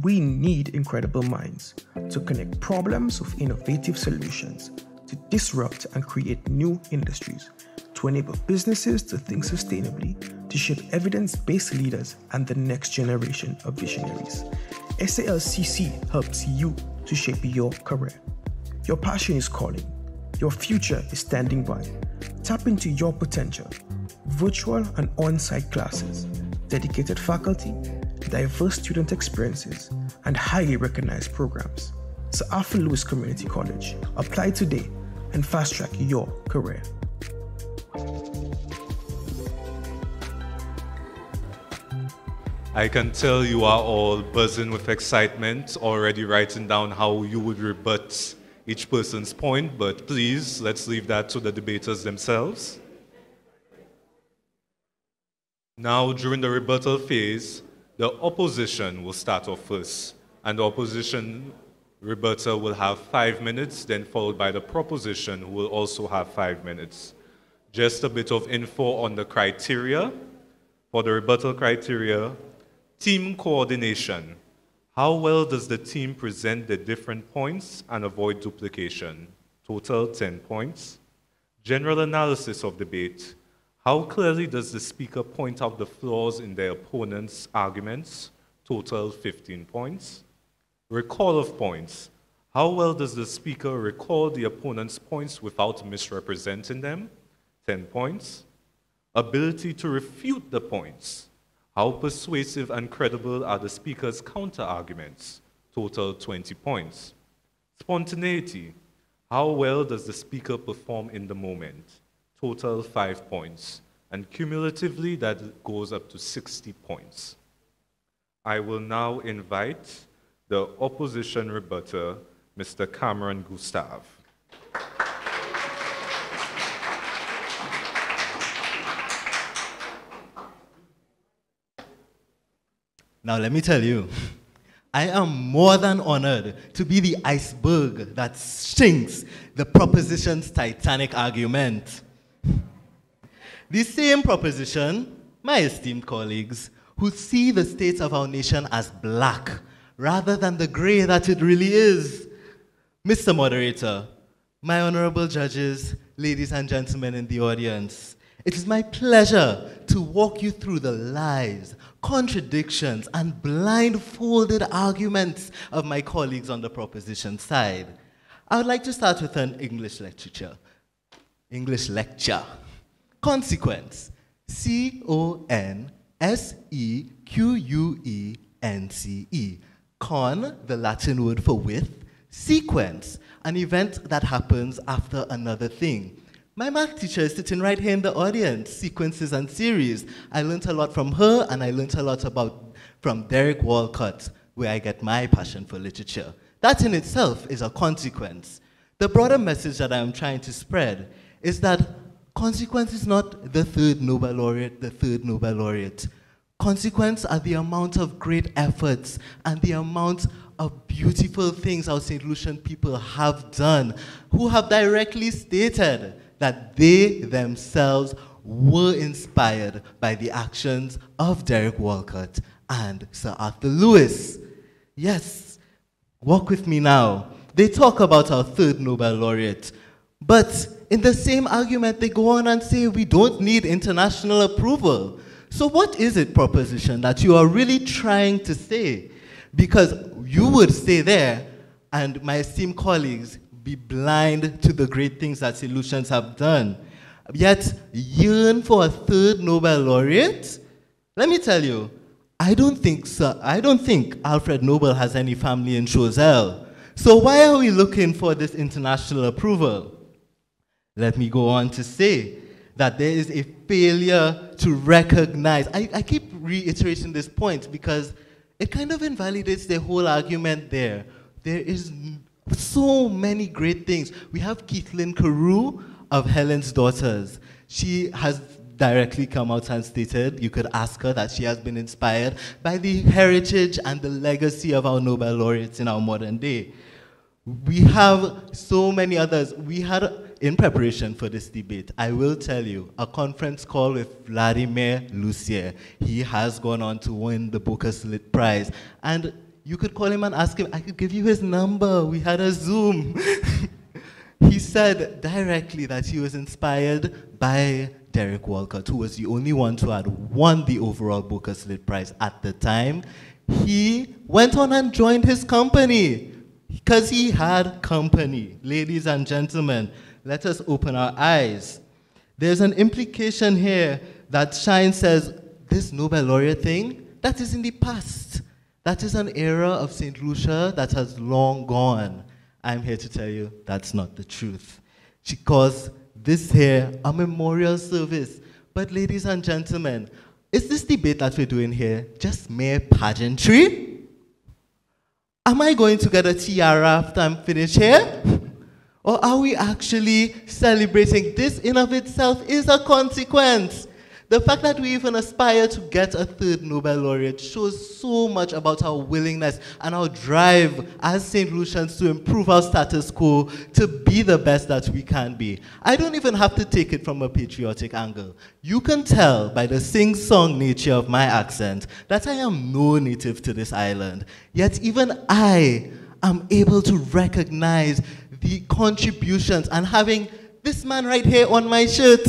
we need incredible minds to connect problems with innovative solutions, to disrupt and create new industries, to enable businesses to think sustainably, to shape evidence-based leaders and the next generation of visionaries. SALCC helps you to shape your career. Your passion is calling. Your future is standing by. Tap into your potential. Virtual and on-site classes, dedicated faculty, diverse student experiences, and highly recognized programs. Sir Arthur Lewis Community College. Apply today and fast-track your career. I can tell you are all buzzing with excitement, already writing down how you would rebut each person's point, but please, let's leave that to the debaters themselves. Now, during the rebuttal phase, the opposition will start off first, and the opposition rebutter will have 5 minutes, then followed by the proposition, who will also have 5 minutes. Just a bit of info on the criteria. For the rebuttal criteria, team coordination. How well does the team present the different points and avoid duplication? Total 10 points. General analysis of debate. How clearly does the speaker point out the flaws in their opponent's arguments? Total 15 points. Recall of points. How well does the speaker recall the opponent's points without misrepresenting them? 10 points. Ability to refute the points. How persuasive and credible are the speaker's counter-arguments? Total 20 points. Spontaneity. How well does the speaker perform in the moment? Total 5 points. And cumulatively, that goes up to 60 points. I will now invite the opposition rebutter, Mr. Cameron Gustave. Now let me tell you, I am more than honored to be the iceberg that sinks the proposition's titanic argument. The same proposition, my esteemed colleagues, who see the state of our nation as black rather than the gray that it really is. Mr. Moderator, my honorable judges, ladies and gentlemen in the audience, it is my pleasure to walk you through the lies, contradictions, and blindfolded arguments of my colleagues on the proposition side. I would like to start with an English lecture. Consequence. C-O-N-S-E-Q-U-E-N-C-E. Con, the Latin word for with. Sequence, an event that happens after another thing. My math teacher is sitting right here in the audience, sequences and series. I learned a lot from her, and I learned a lot from Derek Walcott, where I get my passion for literature. That in itself is a consequence. The broader message that I am trying to spread is that consequence is not the third Nobel Laureate. Consequence are the amount of great efforts and the amount of beautiful things our St. Lucian people have done, who have directly stated that they themselves were inspired by the actions of Derek Walcott and Sir Arthur Lewis. Yes, walk with me now. They talk about our third Nobel laureate, but in the same argument, they go on and say we don't need international approval. So what is it, proposition, that you are really trying to say? Because you would stay there, and my esteemed colleagues be blind to the great things that St. Lucians have done, yet yearn for a third Nobel laureate? Let me tell you, I don't think Alfred Nobel has any family in Choiseul. So why are we looking for this international approval? Let me go on to say that there is a failure to recognize. I keep reiterating this point because it kind of invalidates the whole argument there. There is so many great things. We have Kathleen Carew of Helen's Daughters. She has directly come out and stated, you could ask her, that she has been inspired by the heritage and the legacy of our Nobel laureates in our modern day. We have so many others. We had, in preparation for this debate, I will tell you, a conference call with Vladimir Lucia. He has gone on to win the Booker's Lit Prize. And you could call him and ask him, I could give you his number. We had a Zoom. He said directly that he was inspired by Derek Walcott, who was the only one to have won the overall Booker's Lit Prize at the time. He went on and joined his company because he had company. Ladies and gentlemen, let us open our eyes. There's an implication here that Shine says, this Nobel laureate thing, that is in the past. That is an era of St. Lucia that has long gone. I'm here to tell you that's not the truth. She calls this here a memorial service. But ladies and gentlemen, is this debate that we're doing here just mere pageantry? Am I going to get a tiara after I'm finished here? Or are we actually celebrating this in of itself is a consequence? The fact that we even aspire to get a third Nobel laureate shows so much about our willingness and our drive as St. Lucians to improve our status quo to be the best that we can be. I don't even have to take it from a patriotic angle. You can tell by the sing-song nature of my accent that I am no native to this island. Yet even I am able to recognize the contributions and having this man right here on my shirt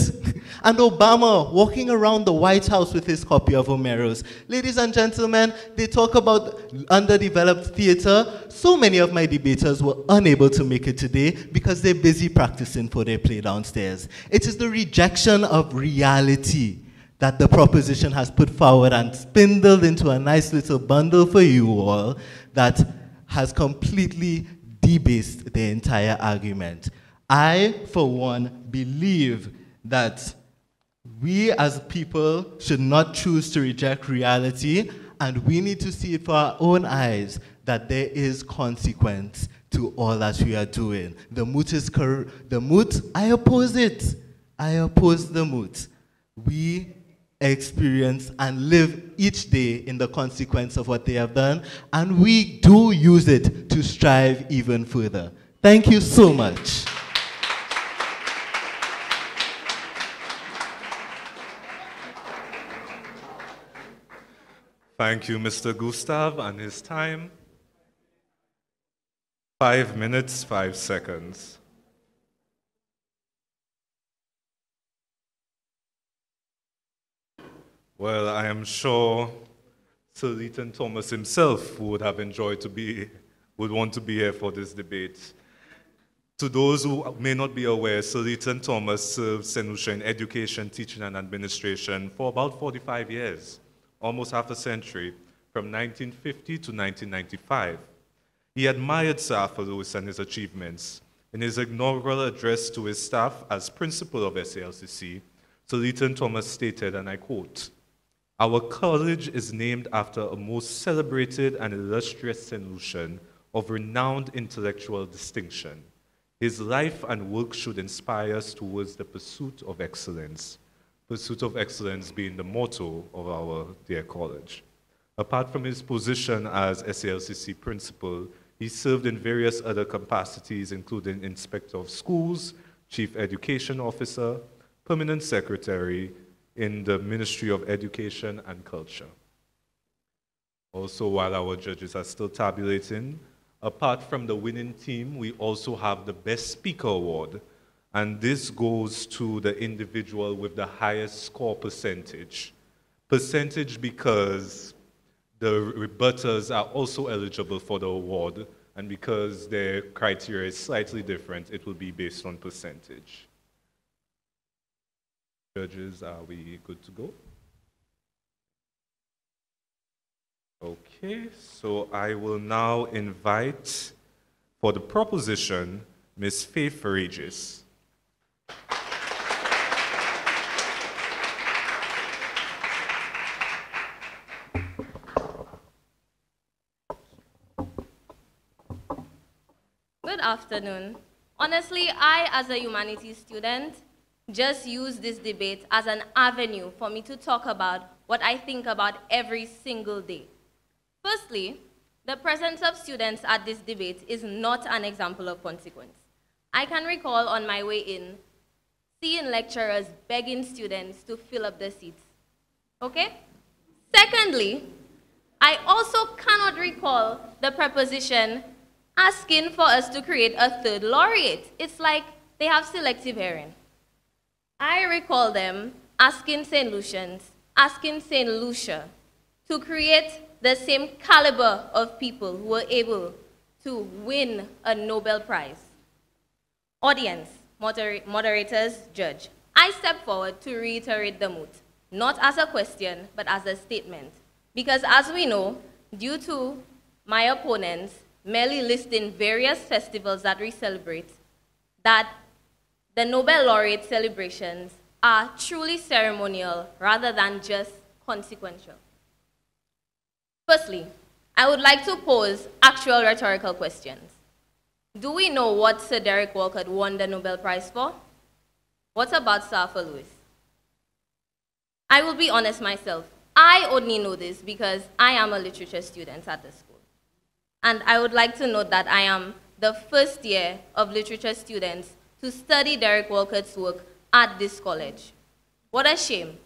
and Obama walking around the White House with his copy of Homeros. Ladies and gentlemen, they talk about underdeveloped theater. So many of my debaters were unable to make it today because they're busy practicing for their play downstairs. It is the rejection of reality that the proposition has put forward and spindled into a nice little bundle for you all that has completely debased the entire argument. I, for one, believe that we as people should not choose to reject reality, and we need to see it for our own eyes that there is consequence to all that we are doing. The moot is the moot, I oppose it. I oppose the moot. We experience and live each day in the consequence of what they have done, and we do use it to strive even further. Thank you so much. Thank you, Mr. Gustav, and his time. 5 minutes, 5 seconds. Well, I am sure Sir Leighton Thomas himself would have enjoyed would want to be here for this debate. To those who may not be aware, Sir Leighton Thomas served St. Lucia in education, teaching, and administration for about 45 years. Almost half a century, from 1950 to 1995. He admired Sir Arthur Lewis and his achievements. In his inaugural address to his staff as principal of SALCC, Sir Leighton Thomas stated, and I quote, "Our college is named after a most celebrated and illustrious St. Lucian of renowned intellectual distinction. His life and work should inspire us towards the pursuit of excellence." Pursuit of excellence being the motto of our dear college. Apart from his position as SALCC principal, he served in various other capacities, including Inspector of Schools, Chief Education Officer, Permanent Secretary in the Ministry of Education and Culture. Also, while our judges are still tabulating, apart from the winning team, we also have the Best Speaker Award. And this goes to the individual with the highest score percentage. Percentage because the rebutters are also eligible for the award, and because their criteria is slightly different, it will be based on percentage. Judges, are we good to go? Okay, so I will now invite, for the proposition, Ms. Faith Regis. Good afternoon. Honestly, I, as a humanities student, just use this debate as an avenue for me to talk about what I think about every single day. Firstly, the presence of students at this debate is not an example of consequence. I can recall on my way in, seeing lecturers begging students to fill up the seats. Okay? Secondly, I also cannot recall the preposition asking for us to create a third laureate. It's like they have selective hearing. I recall them asking St. Lucians, asking St. Lucia to create the same caliber of people who were able to win a Nobel Prize. Audience, moderators, judge, I step forward to reiterate the moot, not as a question, but as a statement. Because as we know, due to my opponents merely listing various festivals that we celebrate, that the Nobel Laureate celebrations are truly ceremonial rather than just consequential. Firstly, I would like to pose actual rhetorical questions. Do we know what Sir Derek Walcott won the Nobel Prize for? What about Sir Arthur Lewis? I will be honest myself. I only know this because I am a literature student at the school. And I would like to note that I am the first year of literature students to study Derek Walcott's work at this college. What a shame.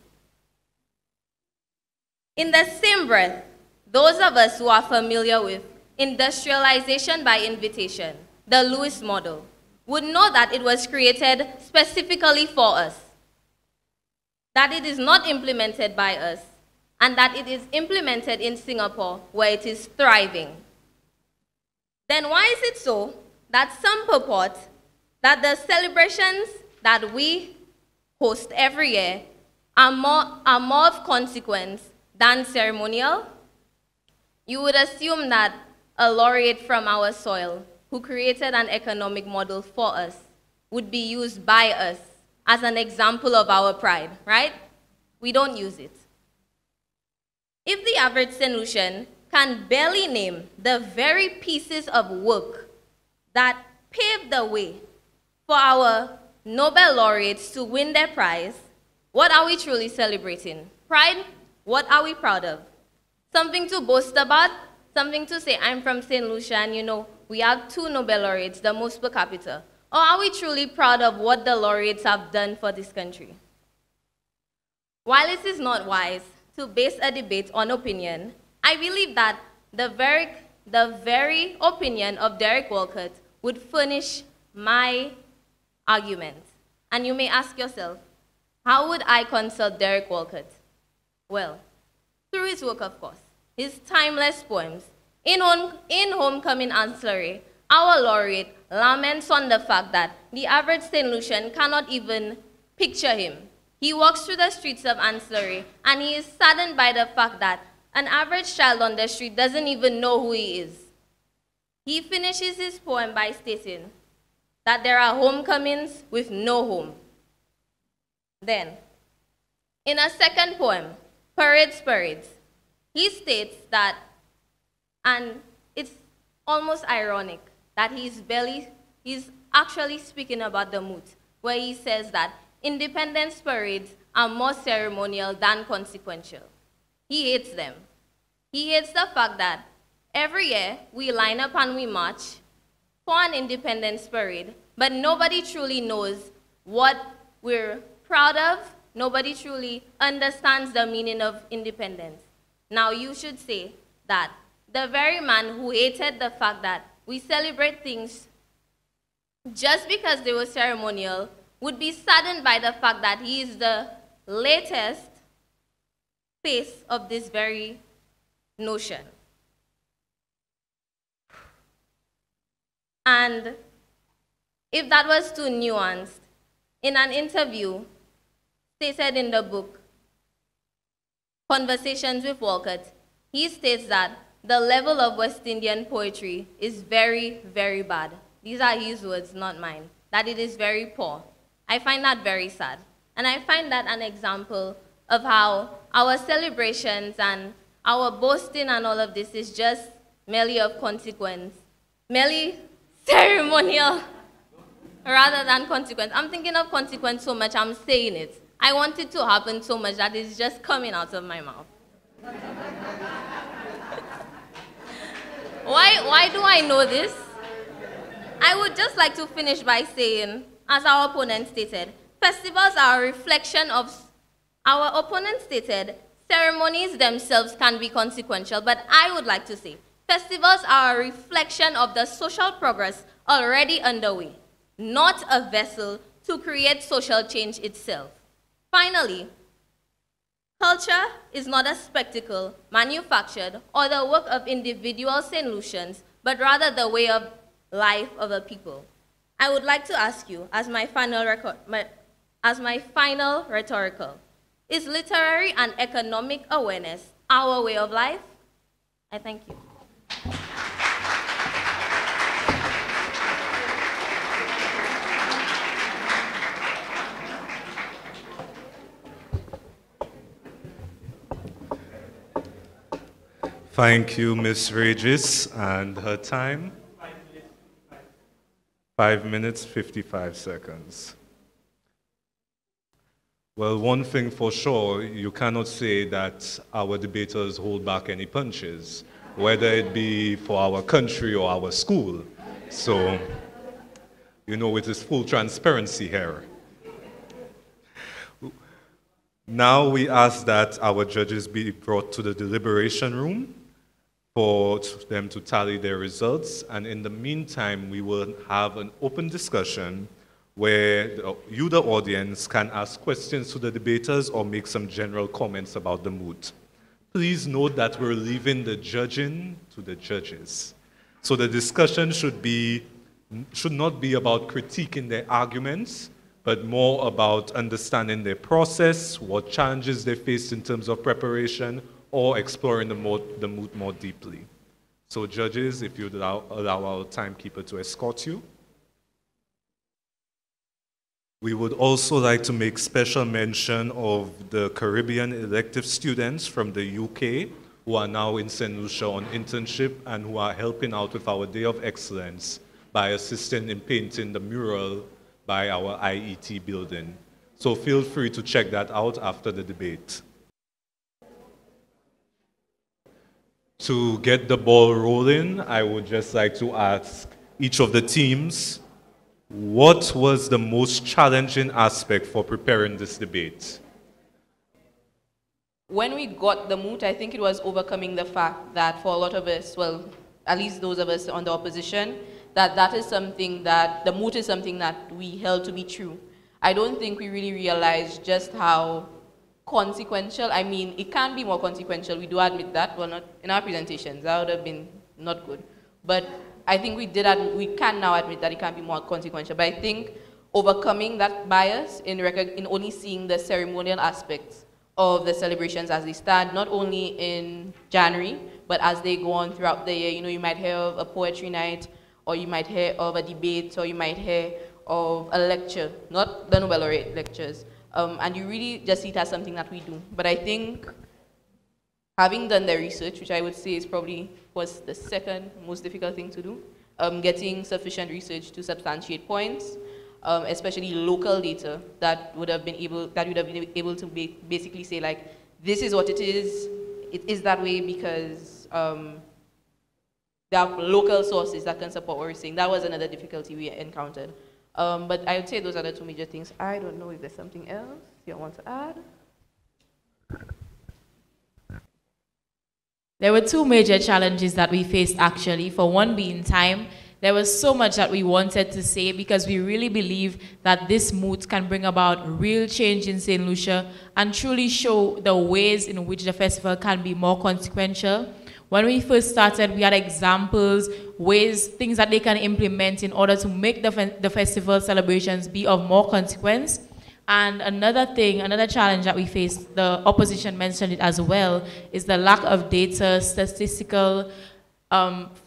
In the same breath, those of us who are familiar with industrialization by invitation, the Lewis model, would know that it was created specifically for us, that it is not implemented by us, and that it is implemented in Singapore where it is thriving. Then why is it so that some purport that the celebrations that we host every year are more of consequence than ceremonial? You would assume that a laureate from our soil who created an economic model for us would be used by us as an example of our pride, right? We don't use it. If the average St. Lucian can barely name the very pieces of work that paved the way for our Nobel laureates to win their prize, what are we truly celebrating? Pride? What are we proud of? Something to boast about? Something to say, I'm from St. Lucia and you know, we have 2 Nobel laureates, the most per capita. Or are we truly proud of what the laureates have done for this country? While it is not wise to base a debate on opinion, I believe that the very opinion of Derek Walcott would furnish my argument. And you may ask yourself, how would I consult Derek Walcott? Well, through his work, of course, his timeless poems. In Homecoming Ancillary, our laureate laments on the fact that the average St. Lucian cannot even picture him. He walks through the streets of Ancillary, and he is saddened by the fact that an average child on the street doesn't even know who he is. He finishes his poem by stating that there are homecomings with no home. Then, in a second poem, Parades, he states that, and it's almost ironic, that he's actually speaking about the moot, where he says that independence parades are more ceremonial than consequential. He hates them. He hates the fact that every year we line up and we march for an independence parade, but nobody truly knows what we're proud of. Nobody truly understands the meaning of independence. Now you should say that the very man who hated the fact that we celebrate things just because they were ceremonial would be saddened by the fact that he is the latest face of this very notion. And if that was too nuanced, in an interview stated in the book, Conversations with Walcott, he states that the level of West Indian poetry is very, very bad. These are his words, not mine. That it is very poor. I find that very sad. And I find that an example of how our celebrations and our boasting and all of this is just merely of consequence, merely ceremonial rather than consequence. I'm thinking of consequence so much, I'm saying it. I want it to happen so much that it's just coming out of my mouth. Why do I know this? I would just like to finish by saying, as our opponent stated, festivals are a reflection of, our opponent stated, ceremonies themselves can be consequential, but I would like to say, festivals are a reflection of the social progress already underway, not a vessel to create social change itself. Finally, culture is not a spectacle manufactured or the work of individual St. Lucians, but rather the way of life of a people. I would like to ask you, as my final rhetorical, is literary and economic awareness our way of life. I thank you. Thank you, Ms. Regis, and her time. 5 minutes, 55 seconds. Well, one thing for sure, you cannot say that our debaters hold back any punches, whether it be for our country or our school. So, you know, it is full transparency here. Now we ask that our judges be brought to the deliberation room for them to tally their results. And in the meantime, we will have an open discussion where you, the audience, can ask questions to the debaters or make some general comments about the mood. Please note that we're leaving the judging to the judges. So the discussion should not be about critiquing their arguments, but more about understanding their process, what challenges they faced in terms of preparation, or exploring the mood more deeply. So judges, if you'd allow our timekeeper to escort you. We would also like to make special mention of the Caribbean elective students from the UK who are now in St. Lucia on internship and who are helping out with our Day of Excellence by assisting in painting the mural by our IET building. So feel free to check that out after the debate. To get the ball rolling, I would just like to ask each of the teams, what was the most challenging aspect for preparing this debate? When we got the moot, I think it was overcoming the fact that for a lot of us, well, at least those of us on the opposition, that is something that, the moot is something that we held to be true. I don't think we really realized just how consequential, I mean, it can be more consequential, we do admit that, well, not in our presentations, that would have been not good. But I think we can now admit that it can be more consequential. But I think overcoming that bias in only seeing the ceremonial aspects of the celebrations as they start, not only in January, but as they go on throughout the year. You know, you might hear of a poetry night, or you might hear of a debate, or you might hear of a lecture, not the Nobel Laureate lectures. And you really just see it as something that we do. But I think having done the research, which I would say is probably was the second most difficult thing to do, getting sufficient research to substantiate points, especially local data that would have been able to basically say, like, this is what it is that way because there are local sources that can support what we're saying. That was another difficulty we encountered. But I would say those are the two major things. I don't know if there's something else you want to add. There were two major challenges that we faced actually. For one being time. There was so much that we wanted to say because we really believe that this moot can bring about real change in St. Lucia and truly show the ways in which the festival can be more consequential. When we first started, we had examples, ways, things that they can implement in order to make the festival celebrations be of more consequence. And another challenge that we faced, the opposition mentioned it as well, is the lack of data, statistical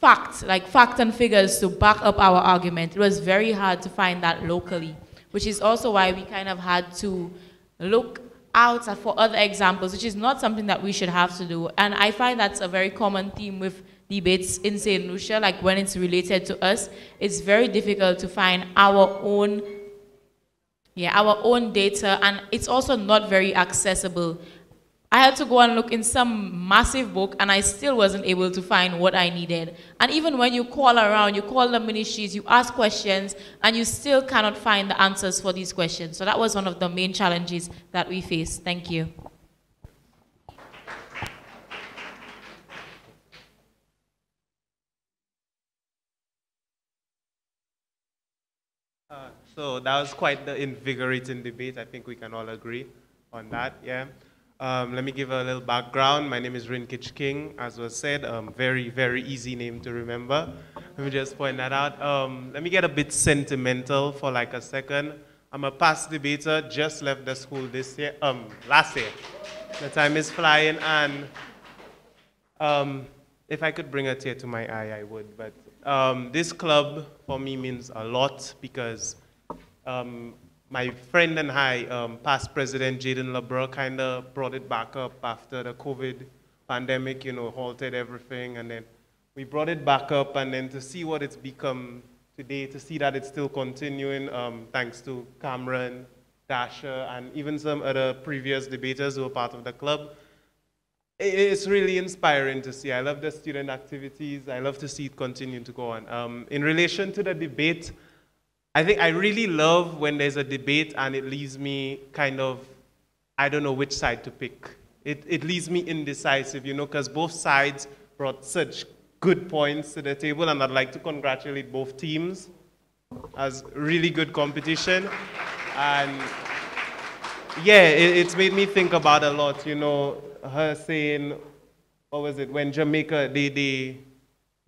facts and figures to back up our argument. It was very hard to find that locally, which is also why we kind of had to look out for other examples, which is not something that we should have to do. And I find that's a very common theme with debates in St. Lucia, like when it's related to us, it's very difficult to find our own data, and it's also not very accessible. I had to go and look in some massive book, and I still wasn't able to find what I needed. And even when you call around, you call the ministries, you ask questions, and you still cannot find the answers for these questions. So that was one of the main challenges that we faced. Thank you. So that was quite the invigorating debate. I think we can all agree on that, yeah. Let me give a little background. My name is Rinkich King, as was said. Very, very easy name to remember. Let me just point that out. Let me get a bit sentimental for like a second. I'm a past debater, just left the school last year. The time is flying, and If I could bring a tear to my eye, I would. But this club for me means a lot because my friend and I, past President Jaden LeBron, kind of brought it back up after the COVID pandemic, you know, halted everything. And then we brought it back up, and then to see what it's become today, to see that it's still continuing, thanks to Cameron, Dasha, and even some other previous debaters who were part of the club. It's really inspiring to see. I love the student activities. I love to see it continue to go on. In relation to the debate, I think I really love when there's a debate and it leaves me kind of, I don't know which side to pick. It leaves me indecisive, you know, because both sides brought such good points to the table, and I'd like to congratulate both teams as really good competition. And yeah, it's made me think about a lot, you know, her saying, what was it, when Jamaica, they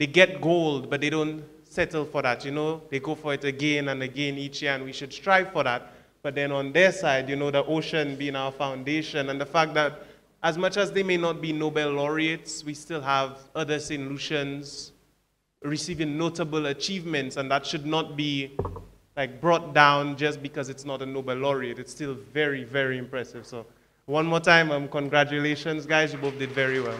get gold, but they don't settle for that, you know, they go for it again and again each year, and we should strive for that. But then on their side, you know, the ocean being our foundation, and the fact that as much as they may not be Nobel laureates, we still have other St. Lucians receiving notable achievements, and that should not be like brought down just because it's not a Nobel laureate. It's still very, very impressive. So one more time, congratulations, guys. You both did very well.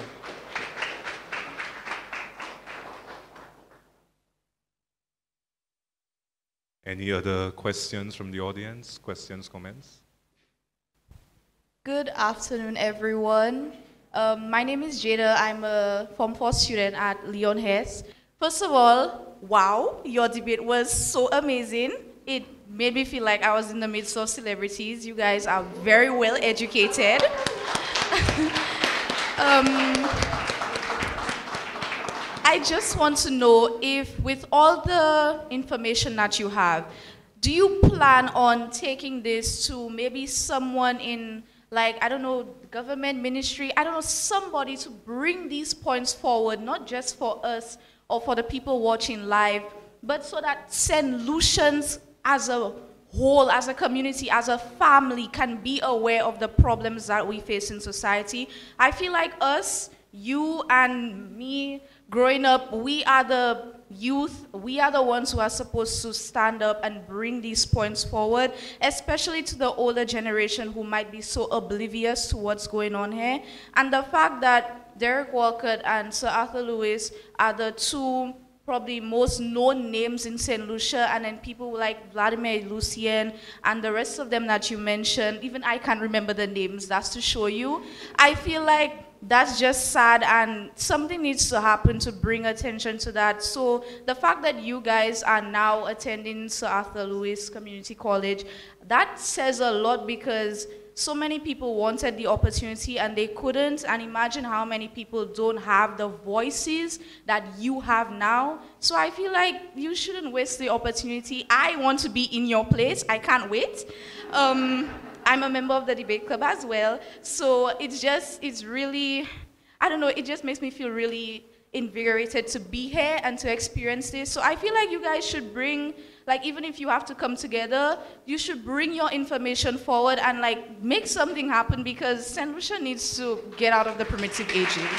Any other questions from the audience? Questions, comments? Good afternoon, everyone. My name is Jada. I'm a Form 4 student at Leon Hess. First of all, wow, your debate was so amazing. It made me feel like I was in the midst of celebrities. You guys are very well educated. I just want to know if, with all the information that you have, do you plan on taking this to maybe someone in, like, I don't know, government, ministry, I don't know, somebody to bring these points forward, not just for us or for the people watching live, but so that St. Lucians as a whole, as a community, as a family, can be aware of the problems that we face in society. I feel like us, you and me, growing up, we are the youth, we are the ones who are supposed to stand up and bring these points forward, especially to the older generation who might be so oblivious to what's going on here. And the fact that Derek Walcott and Sir Arthur Lewis are the two probably most known names in St. Lucia, and then people like Vladimir Lucian and the rest of them that you mentioned, even I can't remember the names, that's to show you. I feel like that's just sad, and something needs to happen to bring attention to that. So the fact that you guys are now attending Sir Arthur Lewis Community College, that says a lot, because so many people wanted the opportunity and they couldn't, and imagine how many people don't have the voices that you have now. So I feel like you shouldn't waste the opportunity. I want to be in your place. I can't wait. I'm a member of the debate club as well. So it's really, I don't know, it just makes me feel really invigorated to be here and to experience this. So I feel like you guys should bring, like, even if you have to come together, you should bring your information forward and like make something happen, because St. Lucia needs to get out of the primitive ages.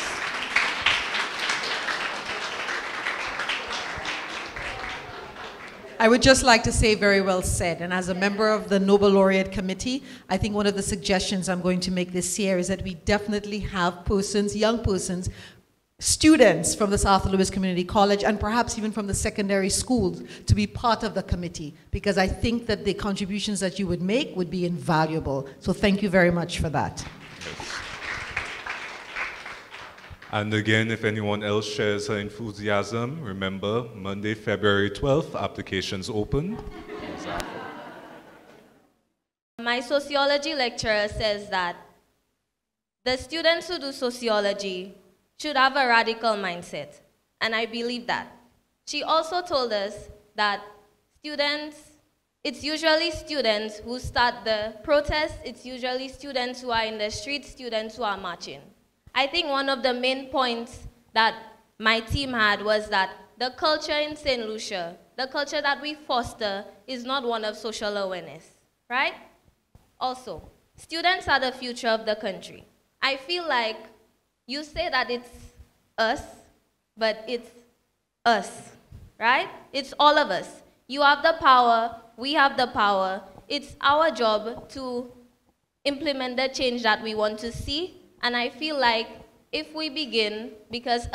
I would just like to say very well said. And as a member of the Nobel Laureate Committee, I think one of the suggestions I'm going to make this year is that we definitely have persons, young persons, students from the Sir Arthur Lewis Community College and perhaps even from the secondary schools to be part of the committee, because I think that the contributions that you would make would be invaluable. So thank you very much for that. Yes. And again, if anyone else shares her enthusiasm, remember, Monday, February 12th, applications open. My sociology lecturer says that the students who do sociology should have a radical mindset, and I believe that. She also told us that it's usually students who start the protest, it's usually students who are in the streets, students who are marching. I think one of the main points that my team had was that the culture in St. Lucia, the culture that we foster, is not one of social awareness, right? Also, students are the future of the country. I feel like you say that it's us, but it's us, right? It's all of us. You have the power, we have the power. It's our job to implement the change that we want to see. And I feel like if we begin, because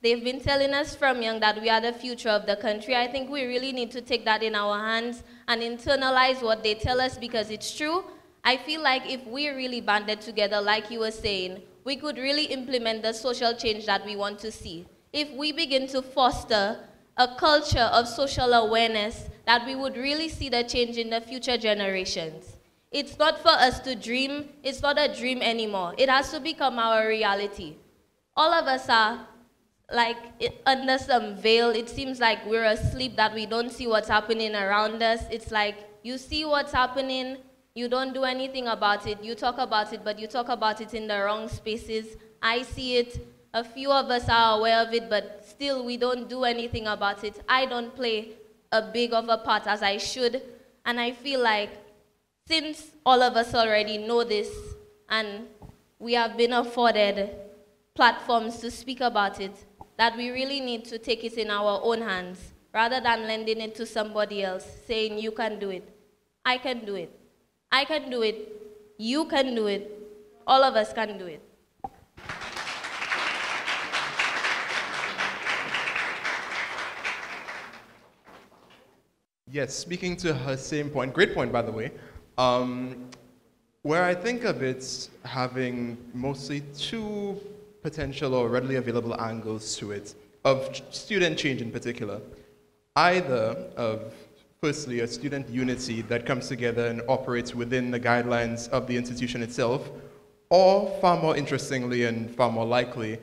they've been telling us from young that we are the future of the country, I think we really need to take that in our hands and internalize what they tell us because it's true. I feel like if we really banded together, like you were saying, we could really implement the social change that we want to see. If we begin to foster a culture of social awareness, that we would really see the change in the future generations. It's not for us to dream, it's not a dream anymore. It has to become our reality. All of us are like under some veil. It seems like we're asleep, that we don't see what's happening around us. It's like you see what's happening, you don't do anything about it. You talk about it, but you talk about it in the wrong spaces. I see it. A few of us are aware of it, but still we don't do anything about it. I don't play a big of a part as I should. And I feel like since all of us already know this and we have been afforded platforms to speak about it, that we really need to take it in our own hands rather than lending it to somebody else, saying you can do it. I can do it. I can do it. You can do it. All of us can do it. Yes, speaking to her same point, great point by the way, where I think of it having mostly two potential or readily available angles to it, of student change in particular. Either of, firstly, a student unity that comes together and operates within the guidelines of the institution itself, or far more interestingly and far more likely,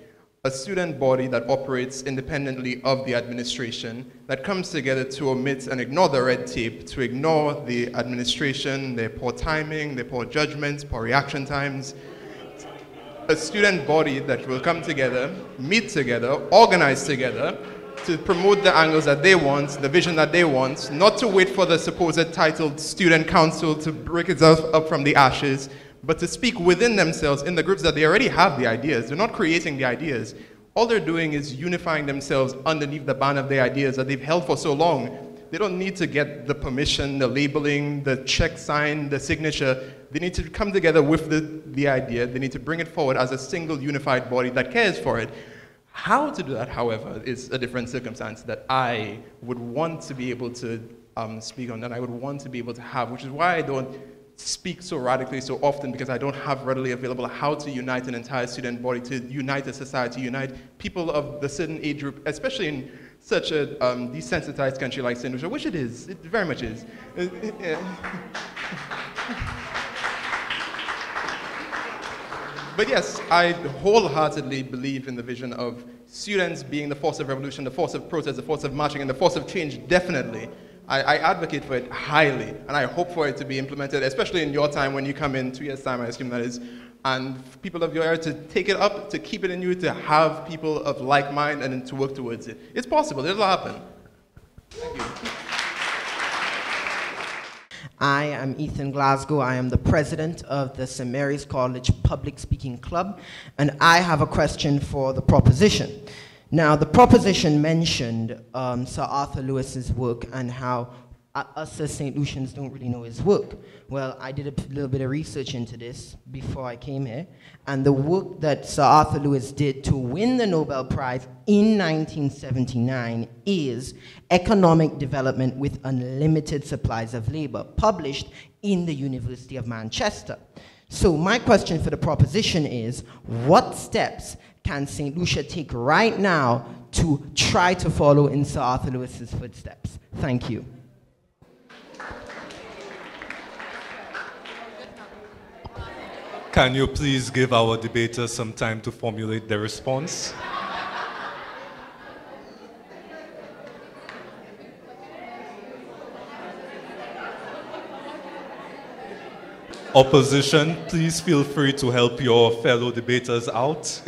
a student body that operates independently of the administration, that comes together to omit and ignore the red tape, to ignore the administration, their poor timing, their poor judgments, poor reaction times. A student body that will come together, meet together, organize together, to promote the angles that they want, the vision that they want, not to wait for the supposed titled student council to break itself up from the ashes, but to speak within themselves in the groups that they already have the ideas. They're not creating the ideas. All they're doing is unifying themselves underneath the banner of the ideas that they've held for so long. They don't need to get the permission, the labeling, the check sign, the signature. They need to come together with the idea. They need to bring it forward as a single unified body that cares for it. How to do that, however, is a different circumstance that I would want to be able to speak on, that I would want to be able to have, which is why I don't speak so radically so often, because I don't have readily available how to unite an entire student body, to unite a society, unite people of the certain age group, especially in such a desensitized country like St. Lucia, which it is, it very much is. But yes, I wholeheartedly believe in the vision of students being the force of revolution, the force of protest, the force of marching, and the force of change, definitely. I advocate for it highly, and I hope for it to be implemented, especially in your time when you come in 2 years' time, I assume that is, and people of your era to take it up, to keep it in you, to have people of like mind and to work towards it. It's possible, it'll happen. Thank you. I am Ethan Glasgow. I am the president of the St. Mary's College Public Speaking Club, and I have a question for the proposition. Now, the proposition mentioned Sir Arthur Lewis's work and how us as St. Lucians don't really know his work. Well, I did a little bit of research into this before I came here, and the work that Sir Arthur Lewis did to win the Nobel Prize in 1979 is Economic Development with Unlimited Supplies of Labor, published in the University of Manchester. So my question for the proposition is, what steps can St. Lucia take right now to try to follow in Sir Arthur Lewis's footsteps? Thank you. Can you please give our debaters some time to formulate their response? Opposition, please feel free to help your fellow debaters out.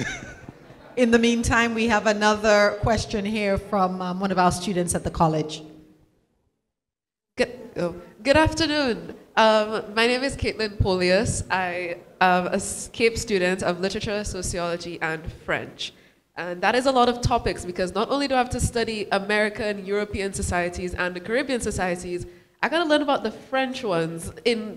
In the meantime, we have another question here from one of our students at the college. Good afternoon. My name is Caitlin Polius. I am a CAPE student of Literature, Sociology, and French. And that is a lot of topics because not only do I have to study American, European societies and the Caribbean societies, I gotta learn about the French ones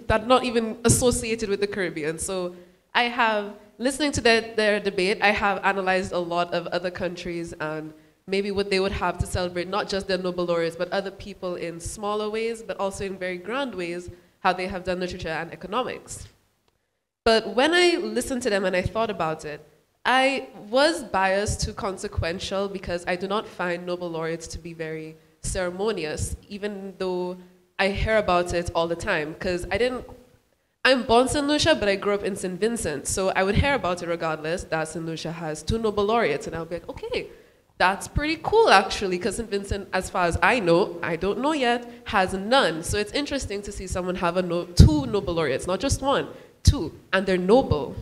that are not even associated with the Caribbean. So I have, listening to their debate, I have analyzed a lot of other countries and maybe what they would have to celebrate, not just their Nobel laureates, but other people in smaller ways, but also in very grand ways, how they have done literature and economics. But when I listened to them and I thought about it, I was biased to consequential because I do not find Nobel laureates to be very ceremonious, even though I hear about it all the time. Because I'm born St. Lucia, but I grew up in St. Vincent. So I would hear about it regardless, that St. Lucia has 2 Nobel laureates. And I would be like, okay, that's pretty cool actually, because St. Vincent, as far as I know, I don't know yet, has none. So it's interesting to see someone have 2 Nobel laureates, not just 1, 2, and they're Nobel.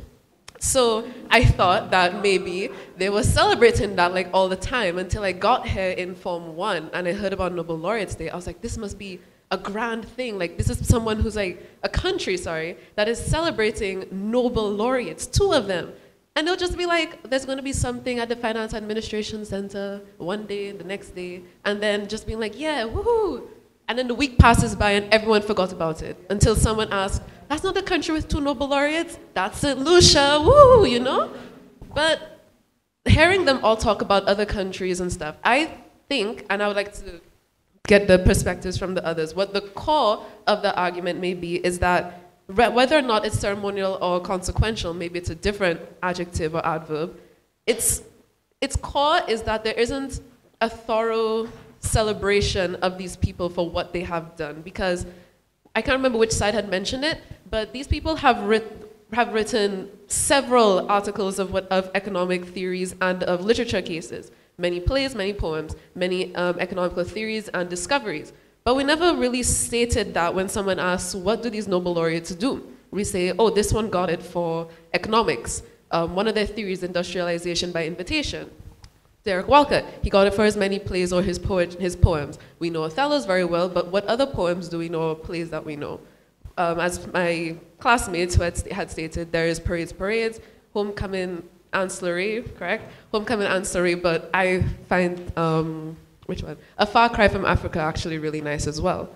So I thought that maybe they were celebrating that like all the time until I got here in Form 1 and I heard about Nobel Laureates Day. I was like, this must be a grand thing. Like this is someone who's like, a country, sorry, that is celebrating Nobel Laureates, 2 of them. And they'll just be like, there's gonna be something at the Finance Administration Center one day, the next day, and then just being like, yeah, woohoo. And then the week passes by and everyone forgot about it until someone asked, that's not the country with 2 Nobel laureates, that's St. Lucia, woo, you know? But hearing them all talk about other countries and stuff, I think, and I would like to get the perspectives from the others, what the core of the argument may be is that whether or not it's ceremonial or consequential, maybe it's a different adjective or adverb, its core is that there isn't a thorough celebration of these people for what they have done, because I can't remember which side had mentioned it, but these people have written several articles of economic theories and of literature cases, many plays, many poems, many economical theories and discoveries. But we never really stated that when someone asks, what do these Nobel laureates do? We say, oh, this one got it for economics. One of their theories, industrialization by invitation. Derek Walcott, he got it for his many plays or his poems. We know Othello's very well, but what other poems do we know or plays that we know? As my classmates who had stated, there is Parades, Homecoming, Ancillary, correct? Homecoming, Ancillary, but I find, which one? A Far Cry from Africa actually really nice as well.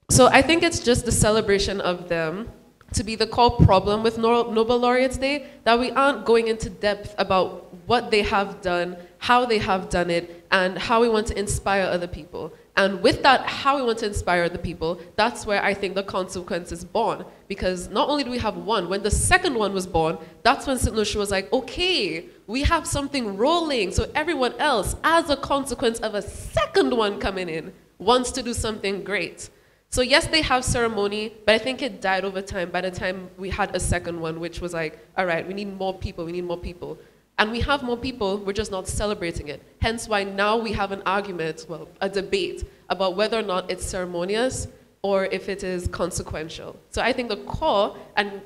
So I think it's just the celebration of them to be the core problem with Nobel Laureates Day, that we aren't going into depth about what they have done, how they have done it, and how we want to inspire other people. And with that, how we want to inspire other people, that's where I think the consequence is born. Because not only do we have one, when the second one was born, that's when St. Lucia was like, okay, we have something rolling, so everyone else, as a consequence of a second one coming in, wants to do something great. So yes, they have ceremony, but I think it died over time by the time we had a second one, which was like, all right, we need more people, we need more people. And we have more people, we're just not celebrating it. Hence why now we have an argument, well, a debate about whether or not it's ceremonious or if it is consequential. So I think the core and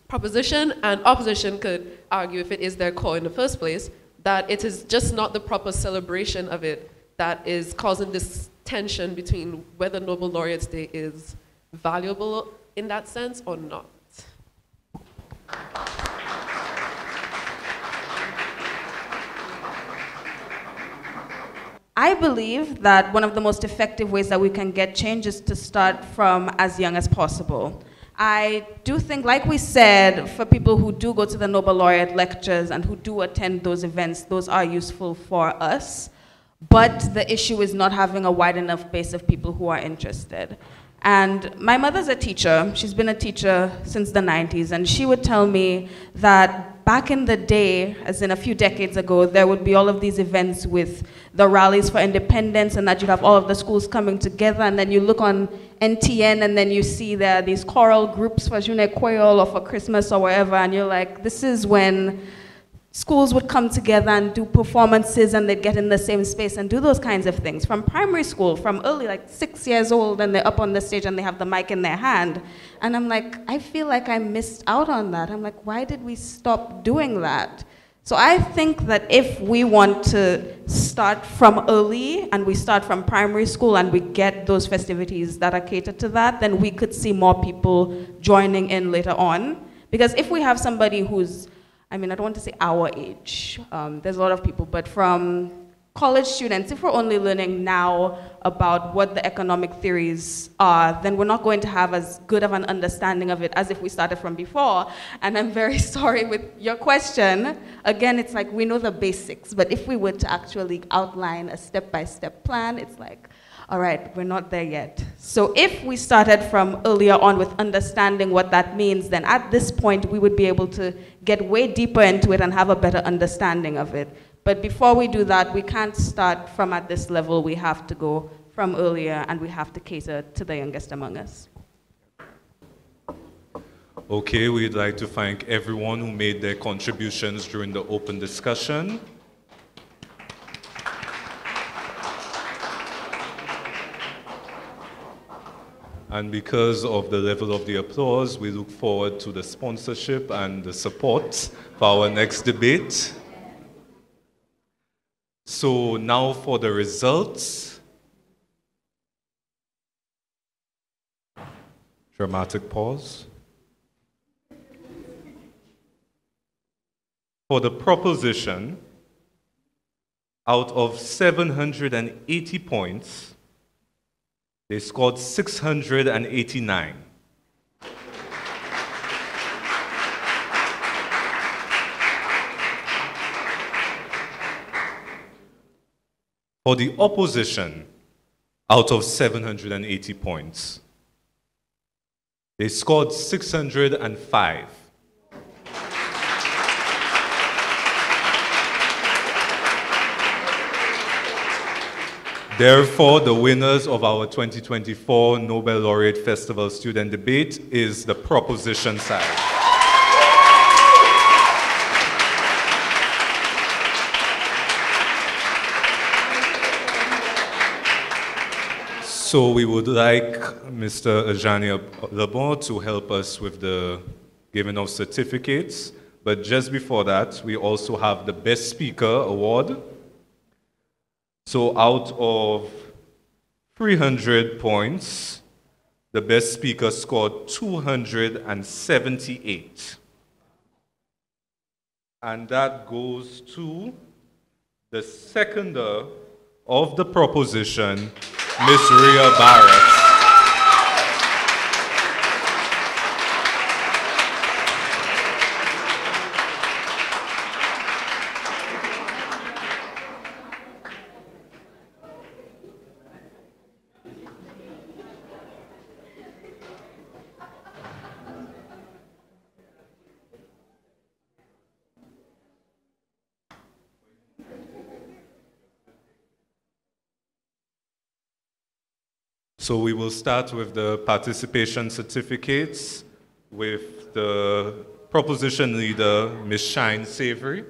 proposition and opposition could argue, if it is their core in the first place, that it is just not the proper celebration of it that is causing this tension between whether Nobel Laureates Day is valuable in that sense or not. I believe that one of the most effective ways that we can get change is to start from as young as possible. I do think, like we said, for people who do go to the Nobel Laureate lectures and who do attend those events, those are useful for us. But the issue is not having a wide enough base of people who are interested. And my mother's a teacher. She's been a teacher since the 90s, and she would tell me that back in the day, as in a few decades ago, there would be all of these events with the rallies for independence, and that you'd have all of the schools coming together, and then you look on NTN, and then you see there are these choral groups for June Creole or for Christmas or wherever, and you're like, this is when schools would come together and do performances, and they'd get in the same space and do those kinds of things. From primary school, from early, like 6 years old, and they're up on the stage and they have the mic in their hand. And I'm like, I feel like I missed out on that. I'm like, why did we stop doing that? So I think that if we want to start from early, and we start from primary school, and we get those festivities that are catered to that, then we could see more people joining in later on. Because if we have somebody who's I mean, I don't want to say our age, there's a lot of people, but from college students, if we're only learning now about what the economic theories are, then we're not going to have as good of an understanding of it as if we started from before. And I'm very sorry with your question. Again, it's like we know the basics, but if we were to actually outline a step-by-step plan, it's like, all right, we're not there yet. So if we started from earlier on with understanding what that means, then at this point we would be able to get way deeper into it and have a better understanding of it. But before we do that, we can't start from at this level. We have to go from earlier, and we have to cater to the youngest among us. Okay, we'd like to thank everyone who made their contributions during the open discussion. And because of the level of the applause, we look forward to the sponsorship and the support for our next debate. So now for the results. Dramatic pause. For the proposition, out of 780 points, they scored 689. For the opposition, out of 780 points, they scored 605. Therefore, the winners of our 2024 Nobel Laureate Festival student debate is the proposition side. So we would like Mr. Ajania Lebon to help us with the giving of certificates. But just before that, we also have the Best Speaker Award. So out of 300 points, the Best Speaker scored 278. And that goes to the seconder of the proposition, Miss Rhea Barrett. So we will start with the participation certificates with the proposition leader, Ms. Shine Savory.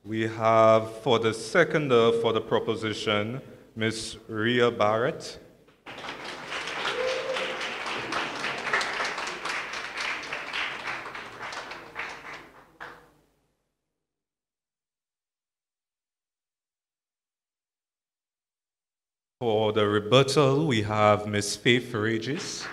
We have for the seconder for the proposition, Ms. Rhea Barrett. For the rebuttal, we have Ms. Faith Regis.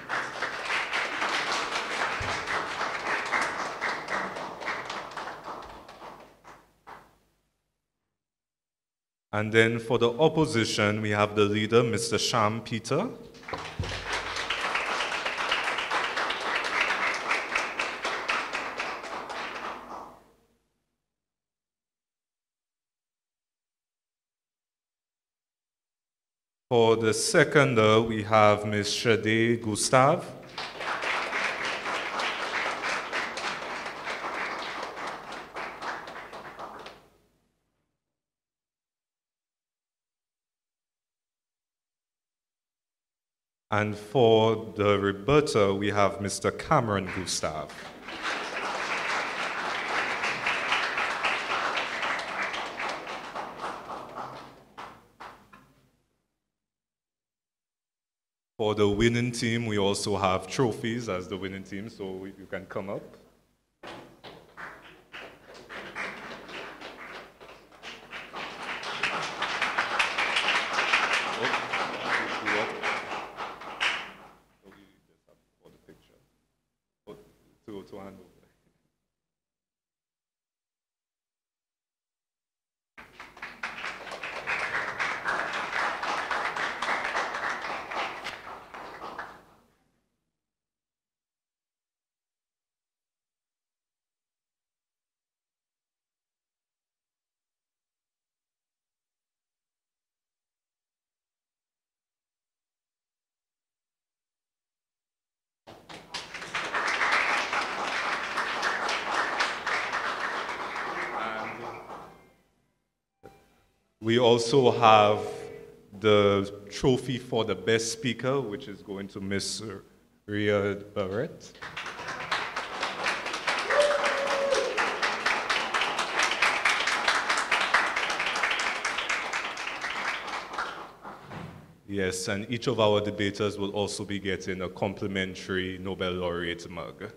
And then for the opposition, we have the leader, Mr. Sham Peter. For the seconder, we have Ms. Shade Gustave. And for the rebuttal, we have Mr. Cameron Gustave. For the winning team, we also have trophies as the winning team, so you can come up. to hand over. We also have the trophy for the best speaker, which is going to Miss Ria Barrett. Yes, and each of our debaters will also be getting a complimentary Nobel Laureate mug.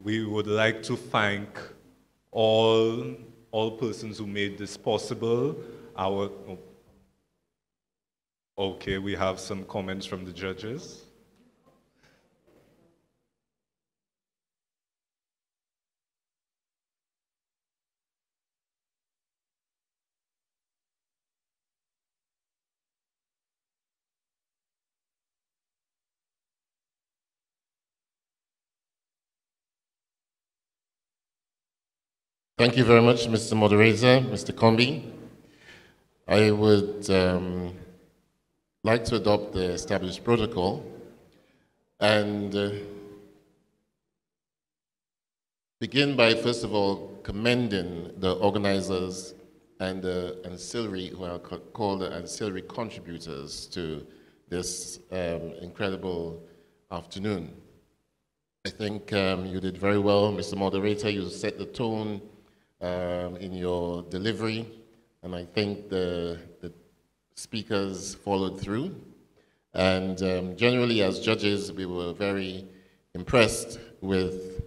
We would like to thank all persons who made this possible. Okay, we have some comments from the judges. Thank you very much, Mr. Moderator, Mr. Combi. I would like to adopt the established protocol and begin by, first of all, commending the organizers and the ancillary, who are called the ancillary contributors to this incredible afternoon. I think you did very well, Mr. Moderator. You set the tone in your delivery, and I think the speakers followed through. And generally, as judges, we were very impressed with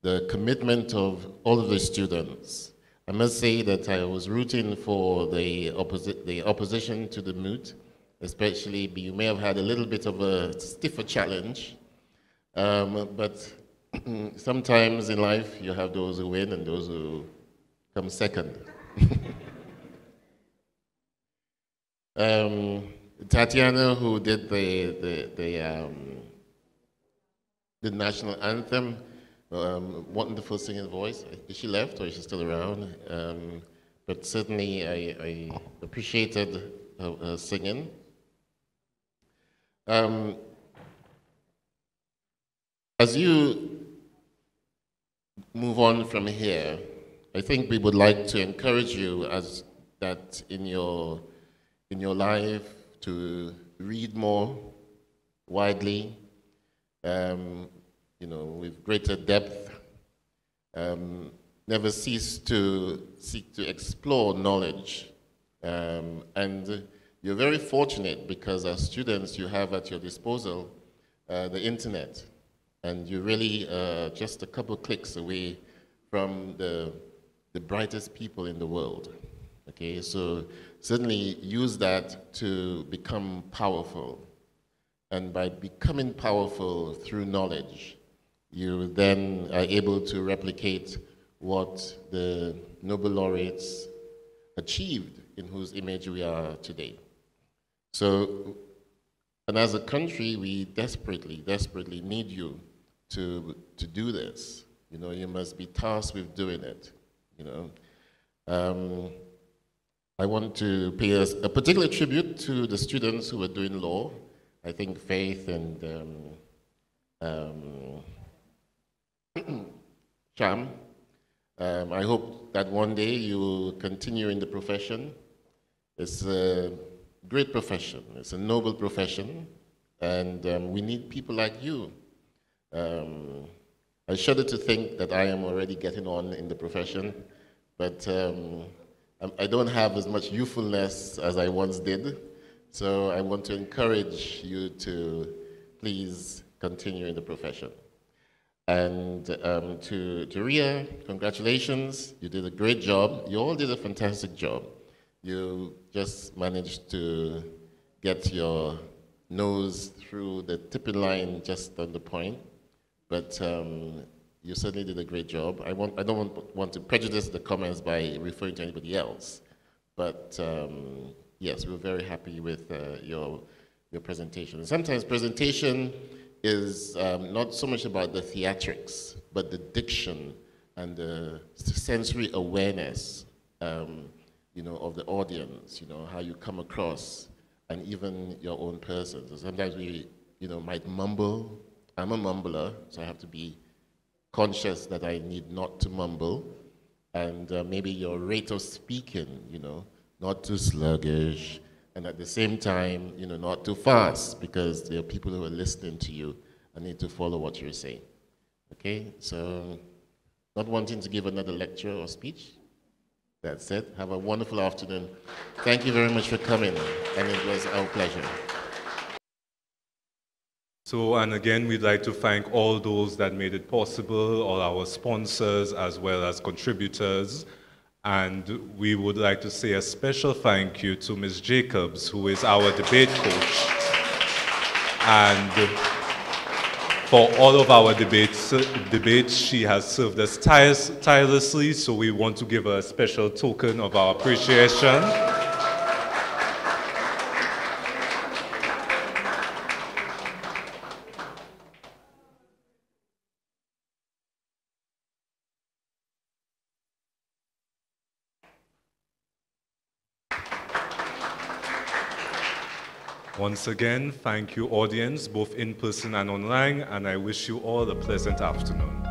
the commitment of all of the students. I must say that I was rooting for the opposition to the moot, especially you may have had a little bit of a stiffer challenge, but sometimes in life you have those who win and those who come second. Tatiana, who did the national anthem, wonderful singing voice. Is she left or is she still around? But certainly I appreciated her singing. As you move on from here, I think we would like to encourage you as that in your life to read more widely, with greater depth. Never cease to seek to explore knowledge. And you're very fortunate because as students you have at your disposal the internet. And you're really just a couple clicks away from the brightest people in the world. Okay, so certainly use that to become powerful. And by becoming powerful through knowledge, you then are able to replicate what the Nobel Laureates achieved, in whose image we are today. So, and as a country, we desperately, desperately need you to do this. You must be tasked with doing it, I want to pay a particular tribute to the students who are doing law. I think Faith and Sham. I hope that one day you will continue in the profession. It's a great profession. It's a noble profession, and we need people like you. I shudder to think that I am already getting on in the profession, but I don't have as much youthfulness as I once did. So I want to encourage you to please continue in the profession. And to Ria, congratulations. You did a great job. You all did a fantastic job. You just managed to get your nose through the tipping line just on the point. But you certainly did a great job. I don't want to prejudice the comments by referring to anybody else, but yes, we're very happy with your presentation. And sometimes presentation is not so much about the theatrics, but the diction and the sensory awareness, you know, of the audience, you know, how you come across, and even your own person. So sometimes we, you know, might mumble. I'm a mumbler, so I have to be conscious that I need not to mumble, and maybe your rate of speaking, you know, not too sluggish, and at the same time, you know, not too fast, because there are people who are listening to you and need to follow what you're saying. Okay, so not wanting to give another lecture or speech. That's it. Have a wonderful afternoon. Thank you very much for coming, and it was our pleasure. So, and again, we'd like to thank all those that made it possible, all our sponsors as well as contributors. And we would like to say a special thank you to Ms. Jacobs, who is our debate coach. And for all of our debates, she has served us tirelessly, so we want to give her a special token of our appreciation. Once again, thank you, audience, both in person and online, and I wish you all a pleasant afternoon.